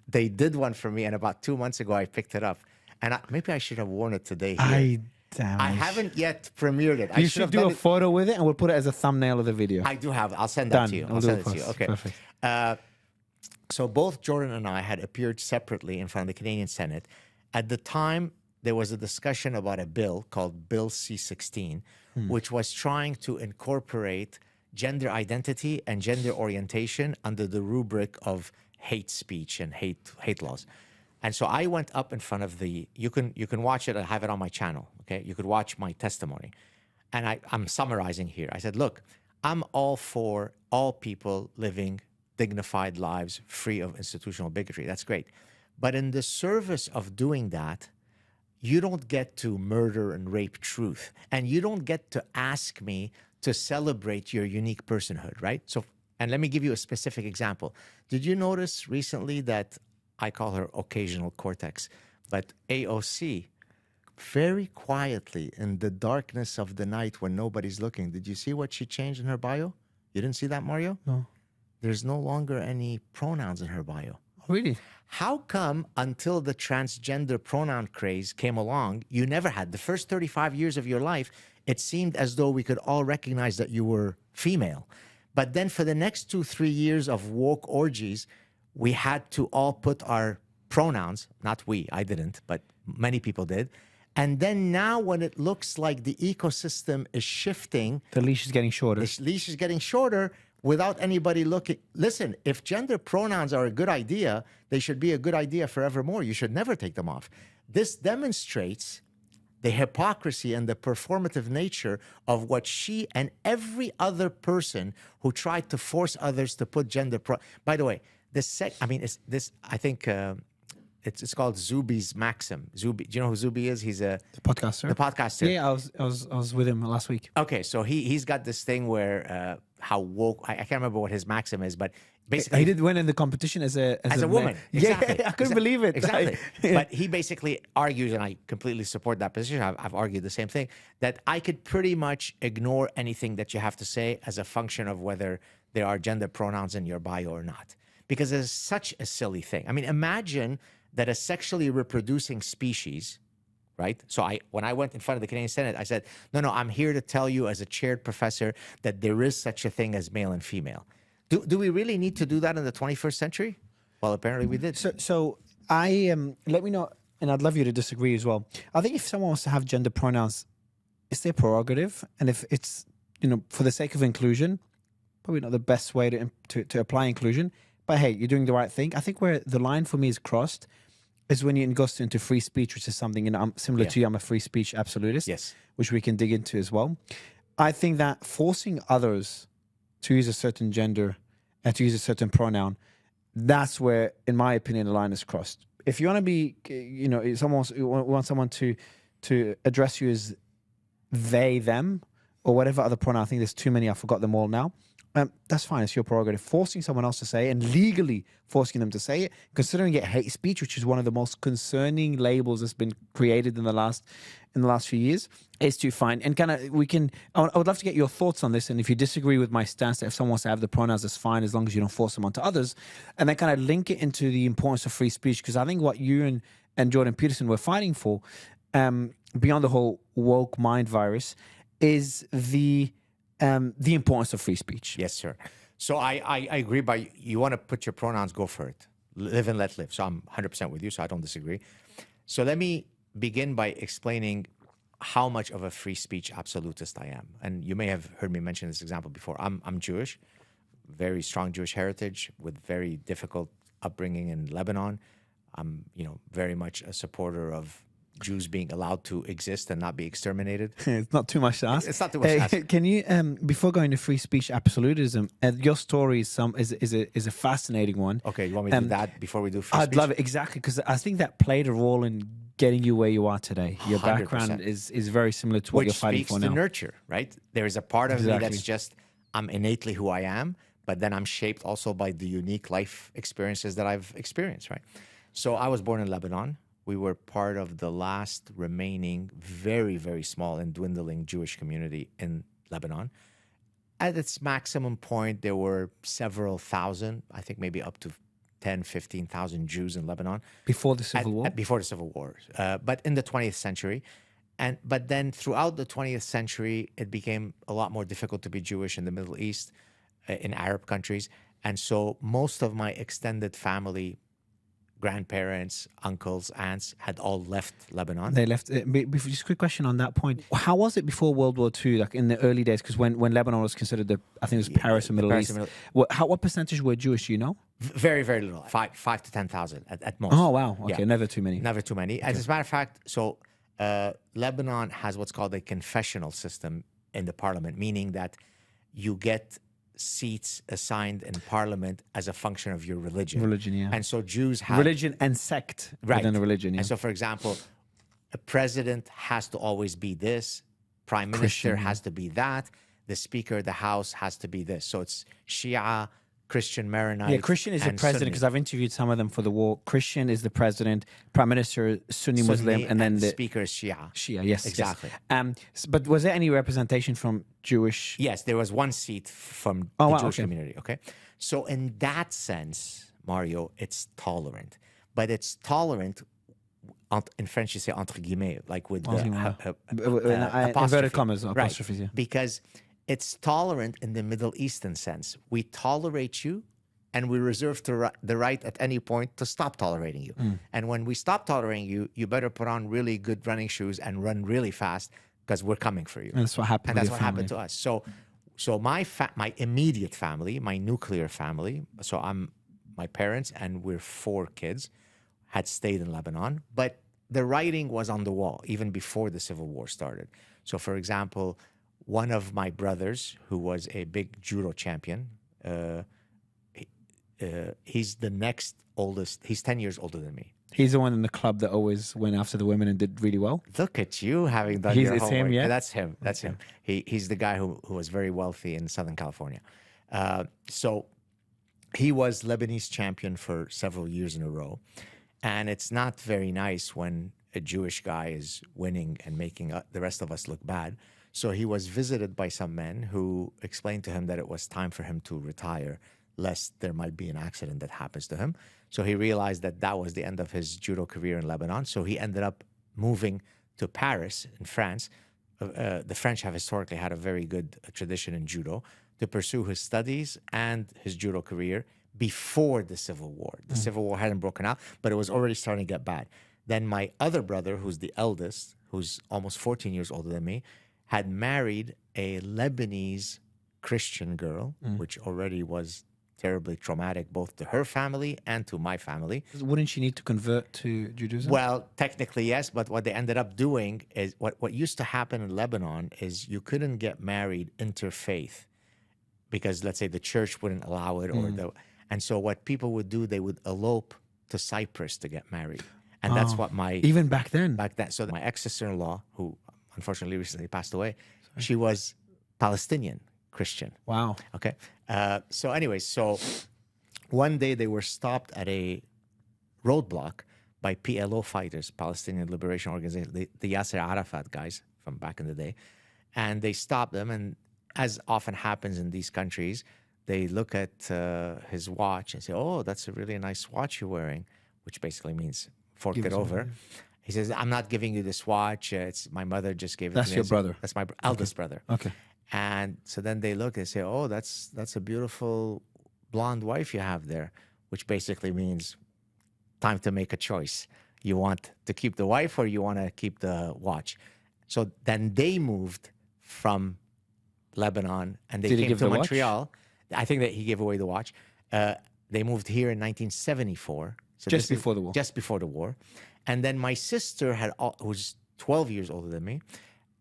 They did one for me, and about 2 months ago, I picked it up. And maybe I should have worn it today here. I haven't yet premiered it. You should do a photo with it, and we'll put it as a thumbnail of the video. I do have. I'll send that to you. I'll send it to you. Okay. Perfect. So both Jordan and I had appeared separately in front of the Canadian Senate. At the time, there was a discussion about a bill called Bill C-16, which was trying to incorporate gender identity and gender orientation under the rubric of hate speech and hate laws. And so I went up in front of you can watch it. I have it on my channel. Okay, you could watch my testimony, and I'm summarizing here. I said, look, I'm all for all people living dignified lives free of institutional bigotry. That's great, but in the service of doing that, you don't get to murder and rape truth, and you don't get to ask me to celebrate your unique personhood, right? So, and let me give you a specific example. Did you notice recently that I call her occasional cortex, but AOC, very quietly in the darkness of the night when nobody's looking, did you see what she changed in her bio? You didn't see that, Mario? No. There's no longer any pronouns in her bio. Really? How come until the transgender pronoun craze came along, you never had? The first 35 years of your life, it seemed as though we could all recognize that you were female. But then for the next 2-3 years of woke orgies, we had to all put our pronouns, not we, I didn't, but many people did. And then now when it looks like the ecosystem is shifting, The leash is getting shorter. the leash is getting shorter without anybody looking. Listen, if gender pronouns are a good idea, they should be a good idea forevermore. You should never take them off. This demonstrates the hypocrisy and the performative nature of what she and every other person who tried to force others to put gender By the way, I think it's called Zuby's maxim. Zuby, do you know who Zuby is? He's The podcaster. the podcaster. Yeah, I was with him last week. Okay, so he's got this thing where how woke. I can't remember what his maxim is, but basically He did win in the competition as a woman. Exactly. Yeah, I couldn't believe it. Exactly. Yeah. But he basically argues, and I completely support that position. I've argued the same thing, that I could pretty much ignore anything that you have to say as a function of whether there are gender pronouns in your bio or not, because it's such a silly thing. I mean, imagine that a sexually reproducing species, right? So when I went in front of the Canadian Senate, I said, no, I'm here to tell you as a chaired professor that there is such a thing as male and female. Do we really need to do that in the 21st century? Well, apparently we did. So I let me know, and I'd love you to disagree as well. I think if someone wants to have gender pronouns, it's their prerogative, and if it's for the sake of inclusion, probably not the best way to apply inclusion. But hey, you're doing the right thing. I think where the line for me is crossed is when it goes into free speech, which is something, I'm similar to you. I'm a free speech absolutist, Yes, which we can dig into as well. I think that forcing others to use a certain gender and to use a certain pronoun, that's where, in my opinion, the line is crossed. If you want to be, if someone wants someone to address you as they, them, or whatever other pronoun, I think there's too many, I forgot them all now. That's fine. It's your prerogative. Forcing someone else to say it and legally forcing them to say it, considering it hate speech, which is one of the most concerning labels that's been created in the last few years, is too fine. And I would love to get your thoughts on this. And if you disagree with my stance that if someone wants to have the pronouns, that's fine as long as you don't force them onto others. And then kind of link it into the importance of free speech, because I think what you and Jordan Peterson were fighting for, beyond the whole woke mind virus, is the importance of free speech. Yes, sir. So I agree. You want to put your pronouns, go for it. Live and let live. So I'm 100% with you, so I don't disagree. So let me begin by explaining how much of a free speech absolutist I am. And you may have heard me mention this example before. I'm Jewish, very strong Jewish heritage with very difficult upbringing in Lebanon. I'm, very much a supporter of Jews being allowed to exist and not be exterminated. It's not too much to ask. It's not too much to ask. Can you, before going to free speech absolutism, your story is a fascinating one. Okay, you want me to do that before we do free speech? I'd love it, exactly, because I think that played a role in getting you where you are today. Your 100%. Background is very similar to what you're fighting for now. Which speaks to nurture, right? There is a part of me Exactly. that's just, I'm innately who I am, but then I'm shaped also by the unique life experiences that I've experienced, right? So I was born in Lebanon. We were part of the last remaining very, very small and dwindling Jewish community in Lebanon. At its maximum point, there were several thousand, I think maybe up to 10, 15,000 Jews in Lebanon. Before the Civil War? Before the Civil War. But in the 20th century. But then throughout the 20th century, it became a lot more difficult to be Jewish in the Middle East, in Arab countries. And so most of my extended family grandparents, uncles, aunts had all left Lebanon. They left. Just a quick question on that point. How was it before World War II, like in the early days? Because when Lebanon was considered I think it was Paris and Middle Paris East. and What percentage were Jewish? Do you know? Very, very little. 5 to 10,000 at most. Oh, wow. Okay, Yeah. never too many. Never too many. Okay. As a matter of fact, so Lebanon has what's called a confessional system in the parliament, meaning that you get seats assigned in parliament as a function of your religion. Religion, yeah. And so Jews have... Religion and sect within a religion, yeah. And so, for example, a president has to always be this, prime minister has to be that, the speaker of the house has to be this. So it's Shia, Christian, Maronite. Yeah, Christian is the president, because I've interviewed some of them for the war. Christian is the president, prime minister, Sunni Muslim, and then the speaker is Shia. Shia, yes. Exactly. Yes. But was there any representation from Jewish? Yes, there was one seat from the Jewish community. Okay. So in that sense, Mario, it's tolerant. But it's tolerant, in French you say entre guillemets, like with inverted commas, apostrophes, yeah. Because it's tolerant in the Middle Eastern sense. We tolerate you, and we reserve the right at any point to stop tolerating you. And when we stop tolerating you, you better put on really good running shoes and run really fast, because we're coming for you. And that's what happened. And that's what happened to us. So my immediate family, my nuclear family, so I'm my parents and we're 4 kids, had stayed in Lebanon, but the writing was on the wall even before the civil war started. So, for example, one of my brothers, who was a big judo champion, he's the next oldest. He's 10 years older than me. He's the one in the club that always went after the women and did really well. Look at you having done your homework. Him, yeah? That's him. That's him. He's the guy who was very wealthy in Southern California. So he was Lebanese champion for several years in a row. And it's not very nice when a Jewish guy is winning and making the rest of us look bad. So he was visited by some men who explained to him that it was time for him to retire, lest there might be an accident that happens to him. So he realized that that was the end of his judo career in Lebanon. So he ended up moving to Paris in France. The French have historically had a very good tradition in judo, to pursue his studies and his judo career before the Civil War. The Civil War hadn't broken out, but it was already starting to get bad. Then my other brother, who's the eldest, who's almost 14 years older than me, had married a Lebanese Christian girl, which already was terribly traumatic both to her family and to my family. Wouldn't she need to convert to Judaism? Well, technically, yes, but what they ended up doing is what used to happen in Lebanon is you couldn't get married interfaith because, let's say, the church wouldn't allow it, and so what people would do, they would elope to Cyprus to get married. And that's what even back then. So my ex-sister-in-law, who unfortunately recently passed away, she was Palestinian Christian. Wow. Okay. So anyways, so one day they were stopped at a roadblock by PLO fighters, Palestinian Liberation Organization, the Yasser Arafat guys from back in the day. And they stopped them. And as often happens in these countries, they look at his watch and say, "Oh, that's a really nice watch you're wearing," which basically means fork it over. He says, "I'm not giving you this watch. It's my mother just gave it to me." That's your brother? That's my eldest brother. Okay. And so then they look and say, "Oh, that's a beautiful blonde wife you have there," which basically means time to make a choice. You want to keep the wife or you want to keep the watch? So then they moved from Lebanon and they came to Montreal. I think that he gave away the watch. They moved here in 1974. So just before the war. Just before the war. And then my sister, who's 12 years older than me,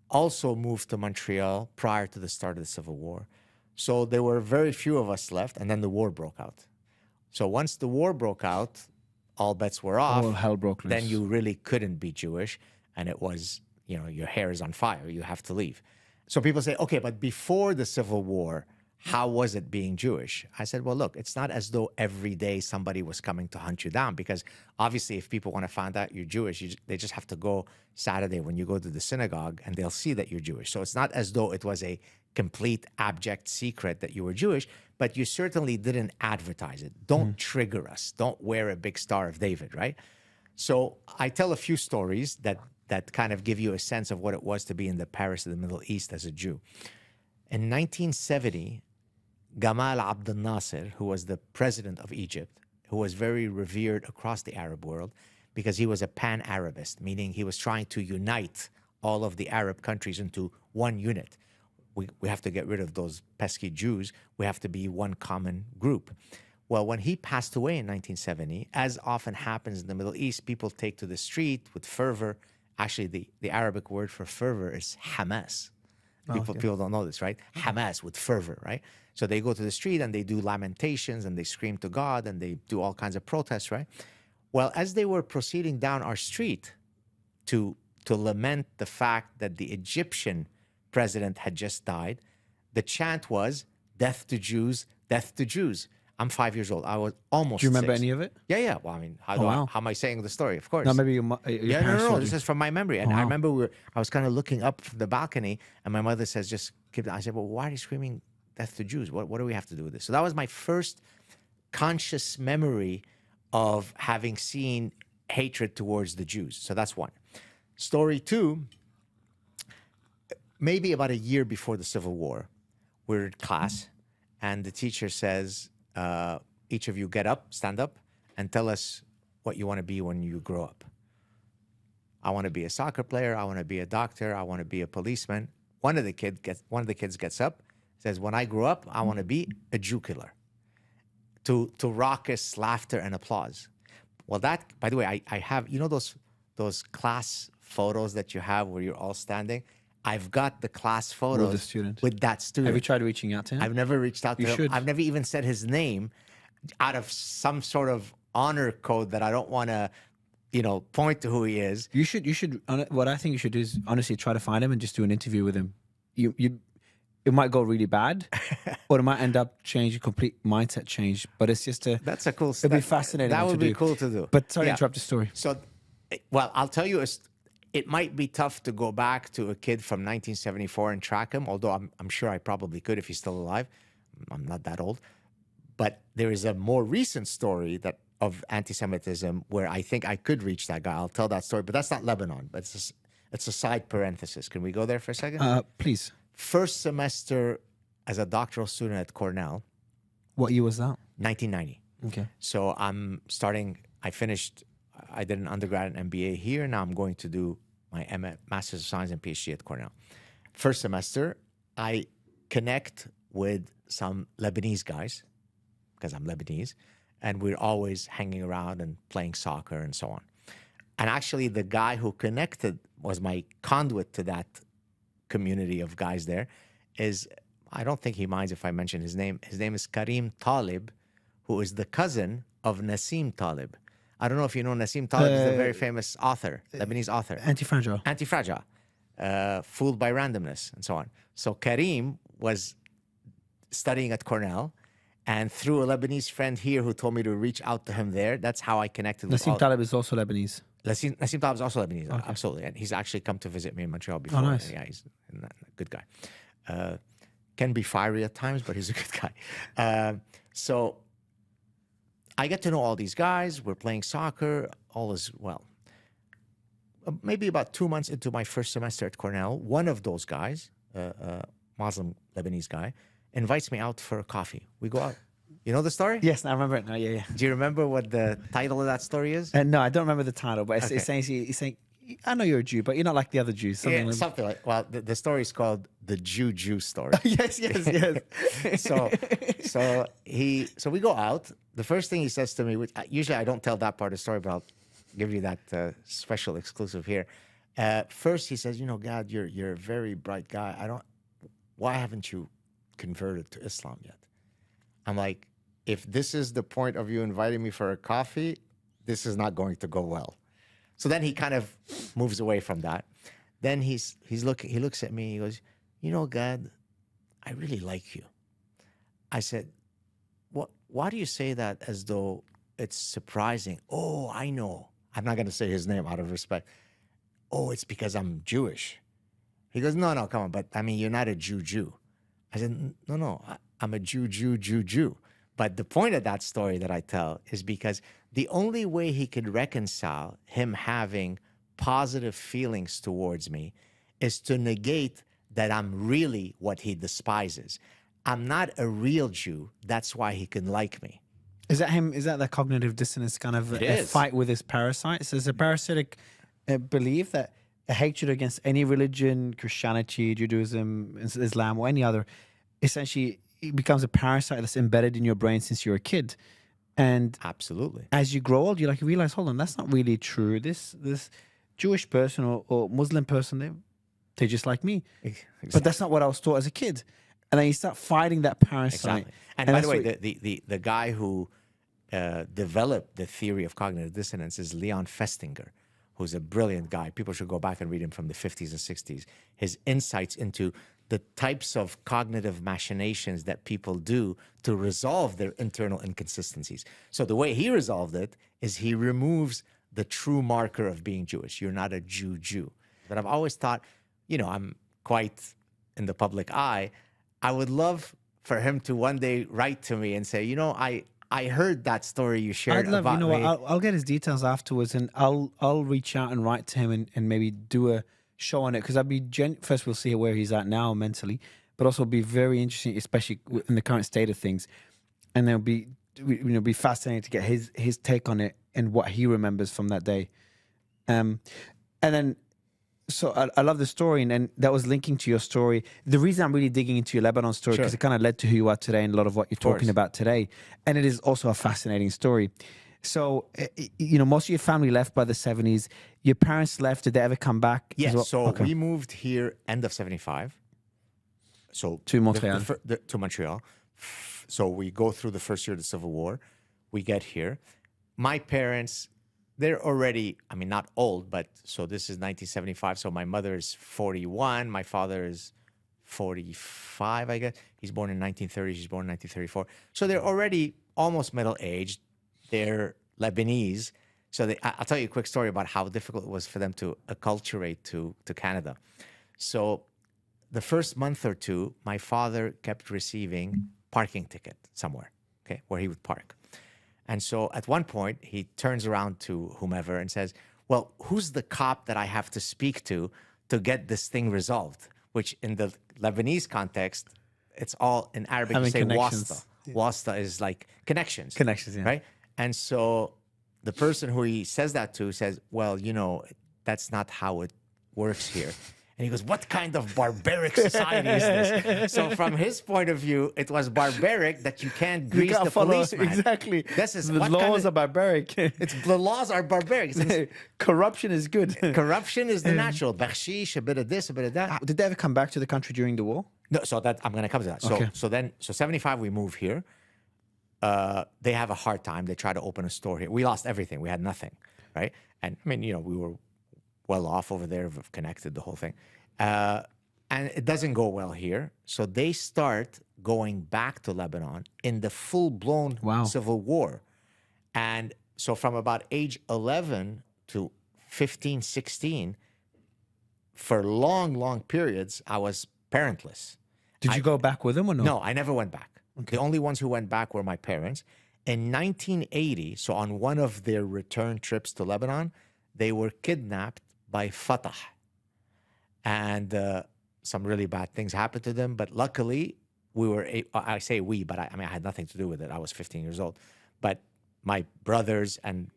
also moved to Montreal prior to the start of the Civil War. So there were very few of us left, and then the war broke out. So once the war broke out, all bets were off. All hell broke loose. Then you really couldn't be Jewish, and it was, your hair is on fire. You have to leave. So people say, okay, but before the Civil War, how was it being Jewish? I said, well, look, it's not as though every day somebody was coming to hunt you down, because obviously if people want to find out you're Jewish, they just have to go Saturday when you go to the synagogue and they'll see that you're Jewish. So it's not as though it was a complete abject secret that you were Jewish, but you certainly didn't advertise it. Don't trigger us. Don't wear a big Star of David, right? So I tell a few stories that kind of give you a sense of what it was to be in the Paris of the Middle East as a Jew. In 1970, Gamal Abdel Nasser, who was the president of Egypt, who was very revered across the Arab world because he was a pan-Arabist, meaning he was trying to unite all of the Arab countries into one unit. We have to get rid of those pesky Jews. We have to be one common group. Well, when he passed away in 1970, as often happens in the Middle East, people take to the street with fervor. Actually, the Arabic word for fervor is Hamas. People don't know this, right? Hamas, with fervor, right? So they go to the street and they do lamentations and they scream to God and they do all kinds of protests, right? Well, as they were proceeding down our street to lament the fact that the Egyptian president had just died, the chant was, "Death to Jews, death to Jews." I'm 5 years old. I was almost Do you remember 6. any of it? Yeah. Well, I mean, how am I saying the story? Of course. No, maybe your Yeah, parents no. told This you. is from my memory. And Oh, I wow. remember I was kind of looking up from the balcony, and my mother says, just keep. I said, well, why are you screaming death to Jews? What do we have to do with this? So that was my first conscious memory of having seen hatred towards the Jews. So that's one. Story two, maybe about a year before the Civil War, we're in class, and the teacher says, each of you get up, stand up, and tell us what you want to be when you grow up. I want to be a soccer player. I want to be a doctor. I want to be a policeman. One of the kids gets up, says, when I grow up, I want to be a Jew killer. To raucous laughter and applause. Well, that, by the way, I have, you know those class photos that you have where you're all standing? I've got the class photos the student. with that student. Have you tried reaching out to him? I've never reached out to You him. should. I've never even said his name out of some sort of honor code that I don't want to, point to who he is. You should. What I think you should do is honestly try to find him and just do an interview with him. It might go really bad, or it might end up changing complete mindset change. But it's just That's a cool. It'd be fascinating. That to would be do. cool to do. But sorry to Yeah. interrupt the story. So, well, I'll tell you, it might be tough to go back to a kid from 1974 and track him, although I'm sure I probably could if he's still alive. I'm not that old. But there is a more recent story of anti-Semitism where I think I could reach that guy. I'll tell that story, but that's not Lebanon. But it's a side parenthesis. Can we go there for a second? Please. First semester as a doctoral student at Cornell, What year was that? 1990. Okay. So I did an undergrad and MBA here. Now I'm going to do my Master's of Science and PhD at Cornell. First semester, I connect with some Lebanese guys because I'm Lebanese, and we're always hanging around and playing soccer and so on. And actually, the guy who connected was my conduit to that community of guys there. I don't think he minds if I mention his name. His name is Karim Talib, who is the cousin of Nassim Talib. I don't know if you know Nassim Talib is a very famous author, Lebanese author. Anti-fragile. Anti-Fragile, Fooled by Randomness, and so on. So Karim was studying at Cornell, and through a Lebanese friend here who told me to reach out to him there, that's how I connected with Nassim Talib is also Lebanese. Nassim Talib is also Lebanese, absolutely. And he's actually come to visit me in Montreal before. Oh, nice. Yeah, he's a good guy. Can be fiery at times, but he's a good guy. So I get to know all these guys. We're playing soccer. All is well. Maybe about 2 months into my first semester at Cornell, one of those guys, Muslim Lebanese guy, invites me out for a coffee. We go out. You know the story? Yes, I remember it now. Yeah. Do you remember what the title of that story is? No, I don't remember the title, but it's saying, I know you're a Jew, but you're not like the other Jews. Something like. Well, the story is called the Jew story. Yes. So we go out. The first thing he says to me, which usually I don't tell that part of the story, but I'll give you that special exclusive here. First, he says, God, you're a very bright guy. Why haven't you converted to Islam yet? I'm like, if this is the point of you inviting me for a coffee, this is not going to go well. So then he kind of moves away from that. Then he looks at me, he goes, God, I really like you. I said, why do you say that as though it's surprising? Oh, I know. I'm not going to say his name out of respect. Oh, it's because I'm Jewish. He goes, no, come on, but I mean, you're not a Jew. I said, no, I'm a Jew. But the point of that story that I tell is because the only way he could reconcile him having positive feelings towards me is to negate that I'm really what he despises. I'm not a real Jew. That's why he can like me. Is that him? Is that the cognitive dissonance kind of a is. fight with his parasite? So there's a parasitic belief that a hatred against any religion, Christianity, Judaism, Islam, or any other, essentially it becomes a parasite that's embedded in your brain since you're a kid. And Absolutely. as you grow old, you realize, hold on, that's not really true. This Jewish person or Muslim person, they're just like me. Exactly. But that's not what I was taught as a kid. And then you start fighting that parasite. Exactly. And by that's the way, what- the guy who developed the theory of cognitive dissonance is Leon Festinger, who's a brilliant guy. People should go back and read him from the 50s and 60s. His insights into the types of cognitive machinations that people do to resolve their internal inconsistencies. So the way he resolved it is he removes the true marker of being Jewish. You're not a Jew. But I've always thought, I'm quite in the public eye. I would love for him to one day write to me and say, I heard that story you shared I'd love, about me. I'll get his details afterwards, and I'll reach out and write to him and maybe do a show on it, because I'd be first we'll see where he's at now mentally, but also be very interesting, especially in the current state of things, and then be fascinating to get his take on it and what he remembers from that day, and then. So I love the story, and that was linking to your story. The reason I'm really digging into your Lebanon story, because Sure. it kind of led to who you are today and a lot of what you're talking about today. And it is also a fascinating story. So, most of your family left by the 70s. Your parents left. Did they ever come back? Yes. as well? So Okay. we moved here end of 75. So To Montreal. To Montreal. So we go through the first year of the Civil War. We get here. My parents, they're already, not old, but so this is 1975. So my mother is 41. My father is 45, I guess. He's born in 1930. She's born in 1934. So they're already almost middle-aged. They're Lebanese. So I'll tell you a quick story about how difficult it was for them to acculturate to Canada. So the first month or two, my father kept receiving parking ticket somewhere, okay, where he would park. And so at one point, he turns around to whomever and says, well, who's the cop that I have to speak to get this thing resolved? Which in the Lebanese context, it's all in Arabic, you say connections. wasta. Wasta is like connections. Connections, yeah. Right? And so the person who he says that to says, well, that's not how it works here. And he goes, what kind of barbaric society is this? So from his point of view, it was barbaric that you can't grease the policeman. Exactly. This is The what laws kind of- are barbaric. the laws are barbaric. Corruption is good. Corruption is the natural. Bakshish, a bit of this, a bit of that. Did they ever come back to the country during the war? No, so that I'm going to come to that. Okay. So 75, we move here. They have a hard time. They try to open a store here. We lost everything. We had nothing, right? And we were well off over there. We've connected the whole thing. And it doesn't go well here. So they start going back to Lebanon in the full-blown civil war. And so from about age 11 to 15, 16, for long, long periods, I was parentless. Did you go back with them or no? No, I never went back. Okay. The only ones who went back were my parents. In 1980, so on one of their return trips to Lebanon, they were kidnapped by Fatah. And some really bad things happened to them. But luckily, I say we, but I had nothing to do with it. I was 15 years old. But my brothers and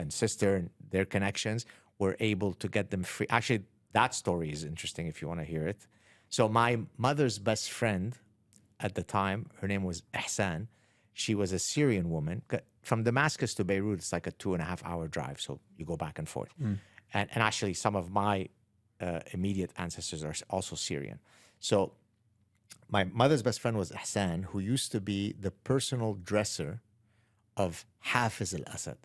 sister and their connections were able to get them free. Actually, that story is interesting if you want to hear it. So my mother's best friend at the time, her name was Ihsan. She was a Syrian woman. From Damascus to Beirut, it's like a 2.5-hour drive. So you go back and forth. And actually, some of my immediate ancestors are also Syrian. So my mother's best friend was Ihsan, who used to be the personal dresser of Hafiz al-Assad.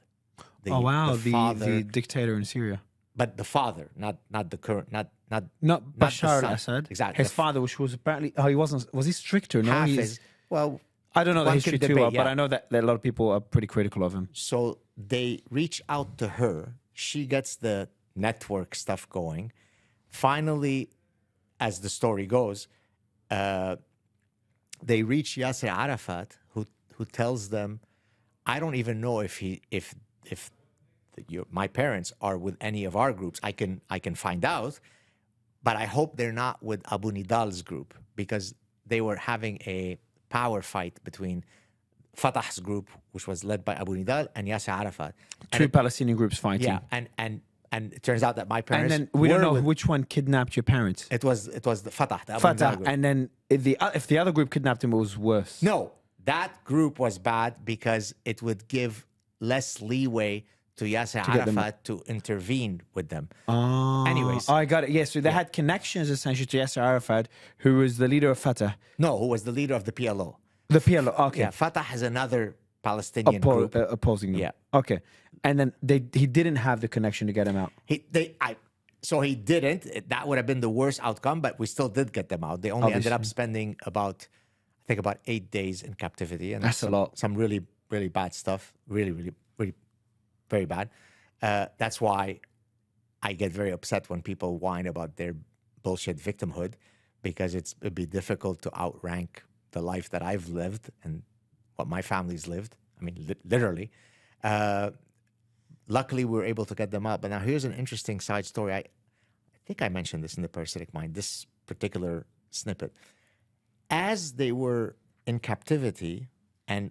The dictator in Syria. But the father, not the current, not Bashar the son. al-Assad. Exactly. His father, which was apparently, he wasn't, was he stricter? No, Hafiz. Well, I don't know the one history could too well, debate, but yeah. I know that a lot of people are pretty critical of him. So they reach out to her. She gets the network stuff going. Finally, as the story goes, they reach Yasser Arafat, who tells them, "I don't even know if my parents are with any of our groups. I can find out, but I hope they're not with Abu Nidal's group, because they were having a power fight between Fatah's group, which was led by Abu Nidal and Yasser Arafat. Two Palestinian groups fighting. Yeah, and it turns out that my parents And then we don't were know with- which one kidnapped your parents. it was the Fatah, the Abu Nidal Fatah. group. And then if the other group kidnapped him, it was worse. No, that group was bad because it would give less leeway to Yasser get them- Arafat to intervene with them. Oh, Anyways. I got it. Yes, so they had connections essentially to Yasser Arafat, who was the leader of Fatah. No, who was the leader of the PLO. The PLO. Okay. Yeah, Fatah has another Palestinian group. Opposing them. Yeah. Okay. And then he didn't have the connection to get him out. So he didn't. That would have been the worst outcome, but we still did get them out. They only ended up spending about 8 days in captivity, and That's a lot. Some really, really bad stuff. Really, really, really, very bad. That's why I get very upset when people whine about their bullshit victimhood, because it'd be difficult to outrank the life that I've lived and what my family's lived. I mean, literally. Luckily, we were able to get them out. But now here's an interesting side story. I think I mentioned this in the Parasitic Mind, this particular snippet. As they were in captivity and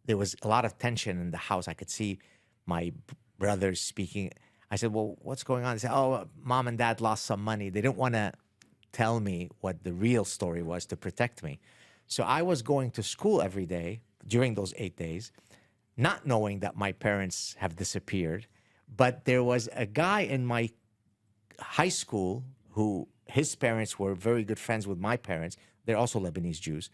there was a lot of tension in the house. I could see my brothers speaking. I said, well, what's going on? They said, oh, mom and dad lost some money. They didn't want to tell me what the real story was to protect me. So I was going to school every day during those 8 days, not knowing that my parents have disappeared. But there was a guy in my high school who his parents were very good friends with my parents. They're also Lebanese Jews,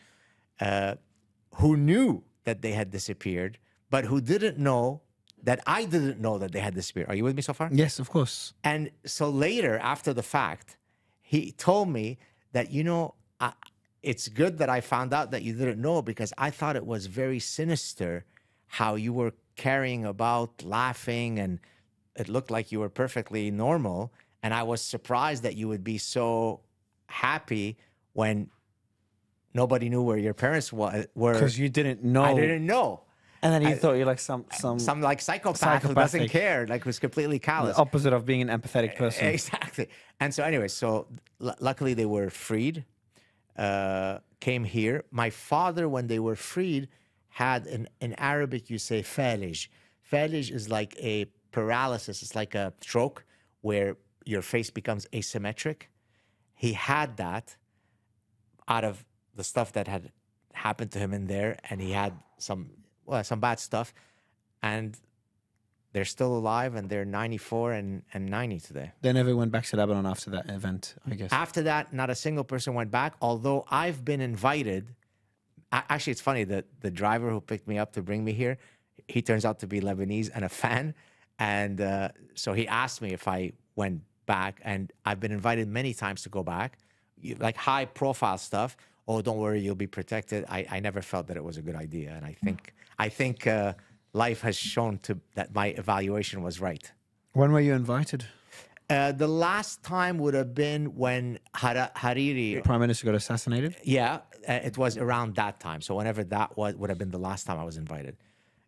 who knew that they had disappeared, but who didn't know that I didn't know that they had disappeared. Are you with me so far? Yes, of course. And so later, after the fact, he told me that, it's good that I found out that you didn't know, because I thought it was very sinister how you were carrying about, laughing, and it looked like you were perfectly normal. And I was surprised that you would be so happy when nobody knew where your parents were. Because you didn't know. I didn't know. And then you thought you're like some like psychopath who doesn't psychopathic. care, like who's completely callous. the opposite of being an empathetic person. Exactly. And so anyway, luckily they were freed, came here. My father, when they were freed, had in Arabic, you say falij. Falij is like a paralysis. It's like a stroke where your face becomes asymmetric. He had that out of the stuff that had happened to him in there, and he had some bad stuff, and they're still alive, and they're 94 and 90 today. They never went back to Lebanon after that event, I guess. After that, not a single person went back, although I've been invited. Actually, it's funny that the driver who picked me up to bring me here, he turns out to be Lebanese and a fan. And so he asked me if I went back, and I've been invited many times to go back, like high profile stuff. Oh, don't worry, you'll be protected. I never felt that it was a good idea. And I think life has shown that my evaluation was right. When were you invited? The last time would have been when Hariri, Prime Minister got assassinated? yeah, it was around that time. So whenever that would have been the last time I was invited.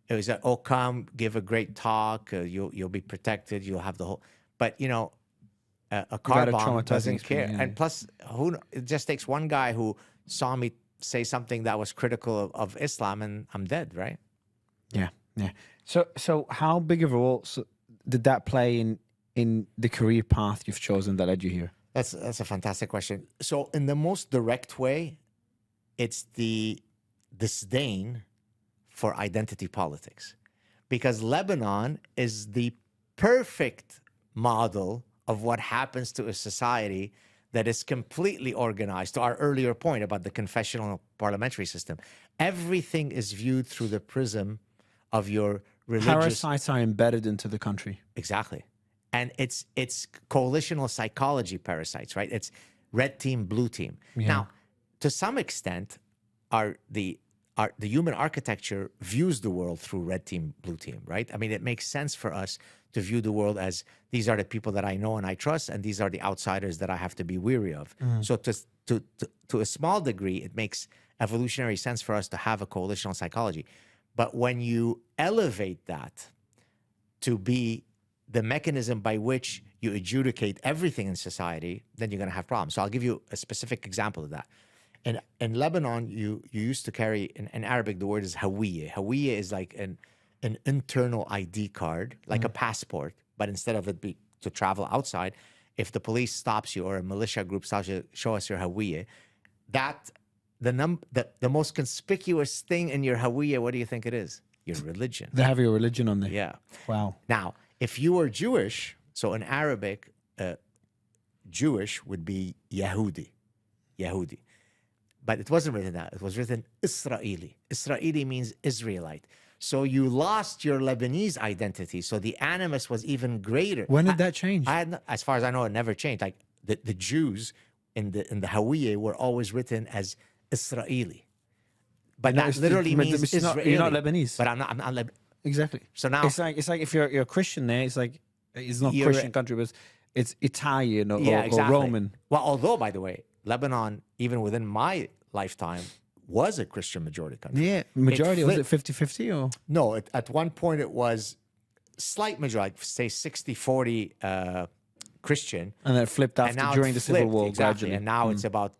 It was oh, come, give a great talk. You'll be protected. You'll have the whole. But a car bomb doesn't care. Yeah. And plus, it just takes one guy who saw me say something that was critical of Islam, and I'm dead, right? Yeah. So how big of a role did that play in the career path you've chosen that led you here? That's a fantastic question. So in the most direct way, it's the disdain for identity politics, because Lebanon is the perfect model of what happens to a society that is completely organized. To our earlier point about the confessional parliamentary system, everything is viewed through the prism of your religious. Parasites are embedded into the country. Exactly. And it's coalitional psychology parasites, right? It's red team, blue team. Yeah. Now, to some extent, the human architecture views the world through red team, blue team, right? I mean, it makes sense for us to view the world as these are the people that I know and I trust, and these are the outsiders that I have to be weary of. So to a small degree, it makes evolutionary sense for us to have a coalitional psychology. But when you elevate that to be the mechanism by which you adjudicate everything in society, then you're going to have problems. So I'll give you a specific example of that. In Lebanon, you used to carry, in Arabic, the word is hawiya. Hawiya is like an internal ID card, like a passport, but instead of it be to travel outside, if the police stops you or a militia group stops you, show us your hawiya. That the most conspicuous thing in your hawiya, what do you think it is? Your religion. They have your religion on there. Yeah. Wow. Now, if you were Jewish, so in Arabic, Jewish would be Yahudi. But it wasn't written that. It was written Israeli. Israeli means Israelite. So you lost your Lebanese identity. So the animus was even greater. When did that change? As far as I know, it never changed. Like the Jews in the Hawiye were always written as Israeli. But that literally means Israeli. You're not Lebanese. But I'm not Lebanese. Exactly. So now it's like if you're a Christian there, it's like it's not a Christian country, but it's Italian or Roman. Well, although by the way, Lebanon, even within my lifetime, was a Christian majority country. Yeah, majority. Was it 50-50 or? No, at one point it was slight majority, like say 60-40 Christian. And then it flipped after during the Civil War gradually. And now it's about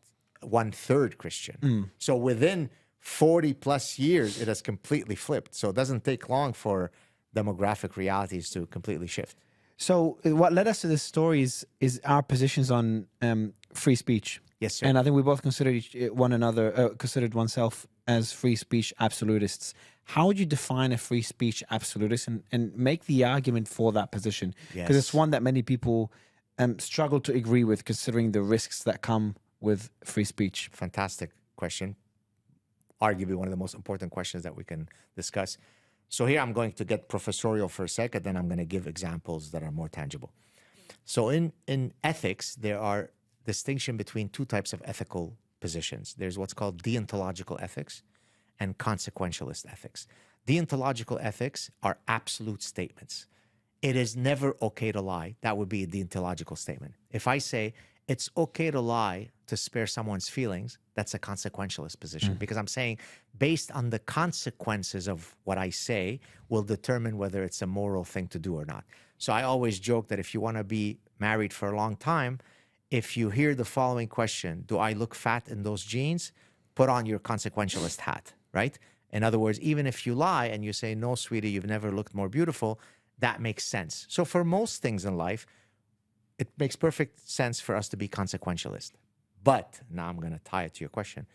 1/3 Christian. So within 40 plus years, it has completely flipped. So it doesn't take long for demographic realities to completely shift. So what led us to this story is our positions on free speech. Yes, sir. And I think we both considered considered oneself as free speech absolutists. How would you define a free speech absolutist and make the argument for that position? Because it's one that many people struggle to agree with, considering the risks that come with free speech. Fantastic question. Arguably one of the most important questions that we can discuss. So here I'm going to get professorial for a second, then I'm going to give examples that are more tangible. So in ethics, there are distinction between two types of ethical positions. There's what's called deontological ethics and consequentialist ethics. Deontological ethics are absolute statements. It is never okay to lie. That would be a deontological statement. If I say it's okay to lie to spare someone's feelings, that's a consequentialist position, because I'm saying based on the consequences of what I say will determine whether it's a moral thing to do or not. So I always joke that if you want to be married for a long time, if you hear the following question, do I look fat in those jeans? Put on your consequentialist hat, right? In other words, even if you lie and you say, no, sweetie, you've never looked more beautiful, that makes sense. So for most things in life, it makes perfect sense for us to be consequentialist. But now I'm going to tie it to your question.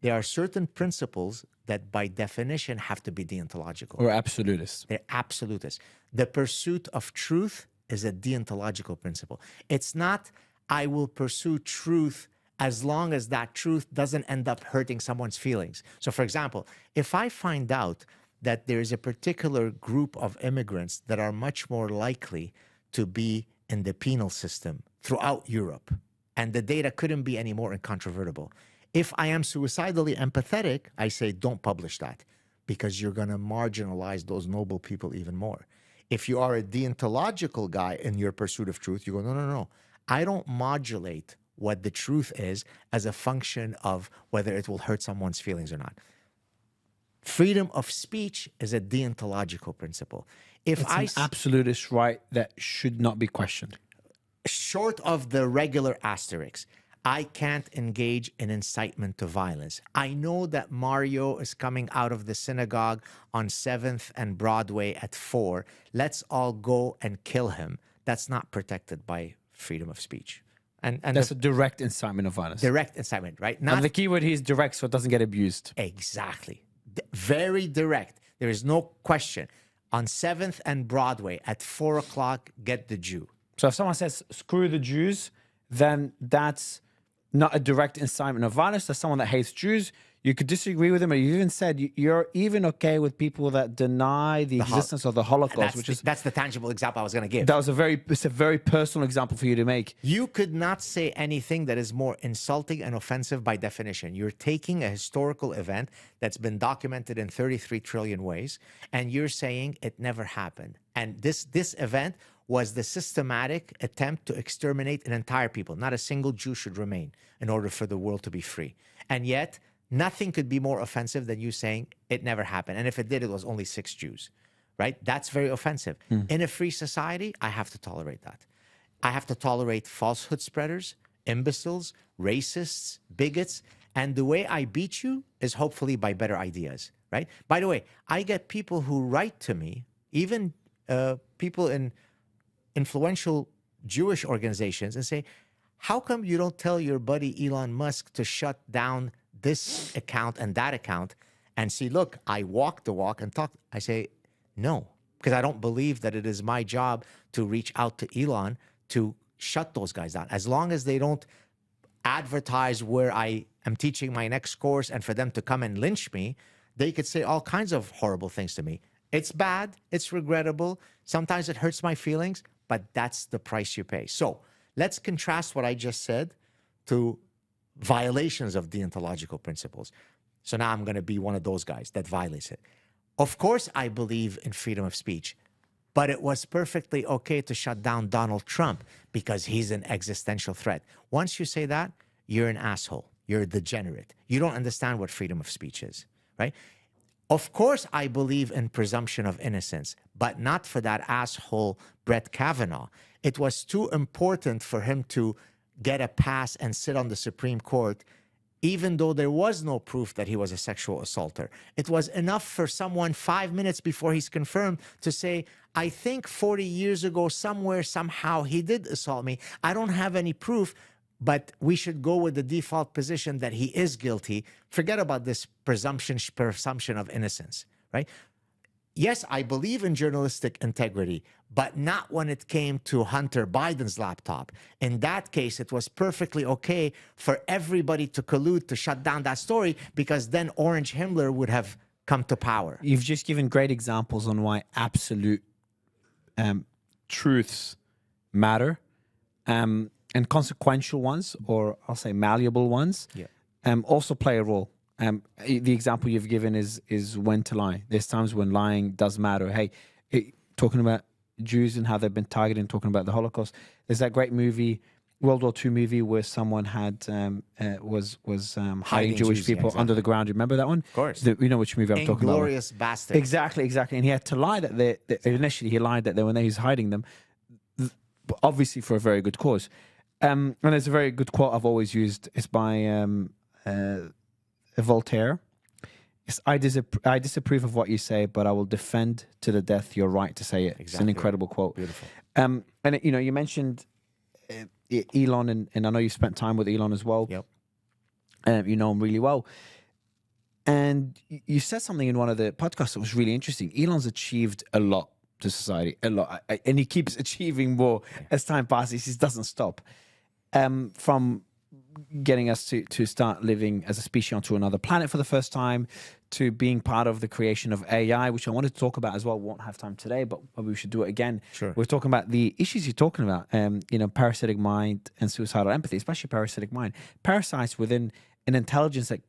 There are certain principles that by definition have to be deontological. Or absolutist. They're absolutist. The pursuit of truth is a deontological principle. It's not, I will pursue truth as long as that truth doesn't end up hurting someone's feelings. So for example, if I find out that there is a particular group of immigrants that are much more likely to be in the penal system throughout Europe, and the data couldn't be any more incontrovertible. If I am suicidally empathetic, I say, don't publish that, because you're going to marginalize those noble people even more. If you are a deontological guy in your pursuit of truth, you go, no. I don't modulate what the truth is as a function of whether it will hurt someone's feelings or not. Freedom of speech is a deontological principle. It's an absolutist right that should not be questioned. Short of the regular asterisks, I can't engage in incitement to violence. I know that Mario is coming out of the synagogue on 7th and Broadway at 4. Let's all go and kill him. That's not protected by freedom of speech. And that's a direct incitement of violence. Direct incitement, right? And the keyword here is direct, so it doesn't get abused. Exactly. Very direct. There is no question. On 7th and Broadway at 4 o'clock, get the Jew. So if someone says, screw the Jews, then that's not a direct incitement of violence. That's someone that hates Jews. You could disagree with them, or you even said you're even okay with people that deny the existence of the Holocaust, that's the tangible example I was going to give. It's a very personal example for you to make. You could not say anything that is more insulting and offensive by definition. You're taking a historical event that's been documented in 33 trillion ways, and you're saying it never happened. And this event was the systematic attempt to exterminate an entire people. Not a single Jew should remain in order for the world to be free. And yet, nothing could be more offensive than you saying it never happened. And if it did, it was only 6 Jews, right? That's very offensive. In a free society, I have to tolerate that. I have to tolerate falsehood spreaders, imbeciles, racists, bigots, And the way I beat you is hopefully by better ideas, right? By the way, I get people who write to me, even people in influential Jewish organizations, and say, how come you don't tell your buddy Elon Musk to shut down this account and that account and see, look, I walk the walk and talk. I say, no, because I don't believe that it is my job to reach out to Elon to shut those guys down. As long as they don't advertise where I am teaching my next course and for them to come and lynch me, they could say all kinds of horrible things to me. It's bad. It's regrettable. Sometimes it hurts my feelings, but that's the price you pay. So let's contrast what I just said to violations of deontological principles. So now I'm going to be one of those guys that violates it. Of course, I believe in freedom of speech, but it was perfectly okay to shut down Donald Trump because he's an existential threat. Once you say that, you're an asshole. You're a degenerate. You don't understand what freedom of speech is, right? Of course, I believe in presumption of innocence, but not for that asshole Brett Kavanaugh. It was too important for him to get a pass and sit on the Supreme Court, even though there was no proof that he was a sexual assaulter. It was enough for someone 5 minutes before he's confirmed to say, I think 40 years ago, somewhere, somehow, he did assault me. I don't have any proof, but we should go with the default position that he is guilty. Forget about this presumption of innocence, right? Yes, I believe in journalistic integrity, but not when it came to Hunter Biden's laptop. In that case, it was perfectly okay for everybody to collude to shut down that story because then Orange Himmler would have come to power. You've just given great examples on why absolute truths matter, and consequential ones, or I'll say malleable ones, also play a role. The example you've given is when to lie. There's times when lying does matter. Hey, talking about Jews and how they've been targeted, and talking about the Holocaust. There's that great movie, World War II movie, where someone had was hiding Jewish people under the ground. You remember that one? Of course. You know which movie I'm talking about. Inglorious Bastard. Exactly. And he had to lie that initially he lied that they were when he was hiding them, obviously for a very good cause. And there's a very good quote I've always used. It's by Voltaire. I disapprove of what you say, but I will defend to the death your right to say it. Exactly. It's an incredible quote. Beautiful. And you mentioned Elon, and I know you spent time with Elon as well. Yep. You know him really well. And you said something in one of the podcasts that was really interesting. Elon's achieved a lot to society, a lot, and he keeps achieving more as time passes. He doesn't stop. From getting us to start living as a species onto another planet for the first time, to being part of the creation of AI, which I wanted to talk about as well. We won't have time today, but maybe we should do it again. Sure. We're talking about the issues you're talking about, parasitic mind and suicidal empathy, especially parasitic mind. Parasites within an intelligence that